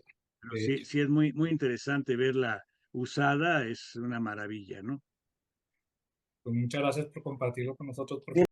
Pero de sí, hecho. sí es muy, muy interesante verla usada, es una maravilla, ¿no? Pues muchas gracias por compartirlo con nosotros. Sí,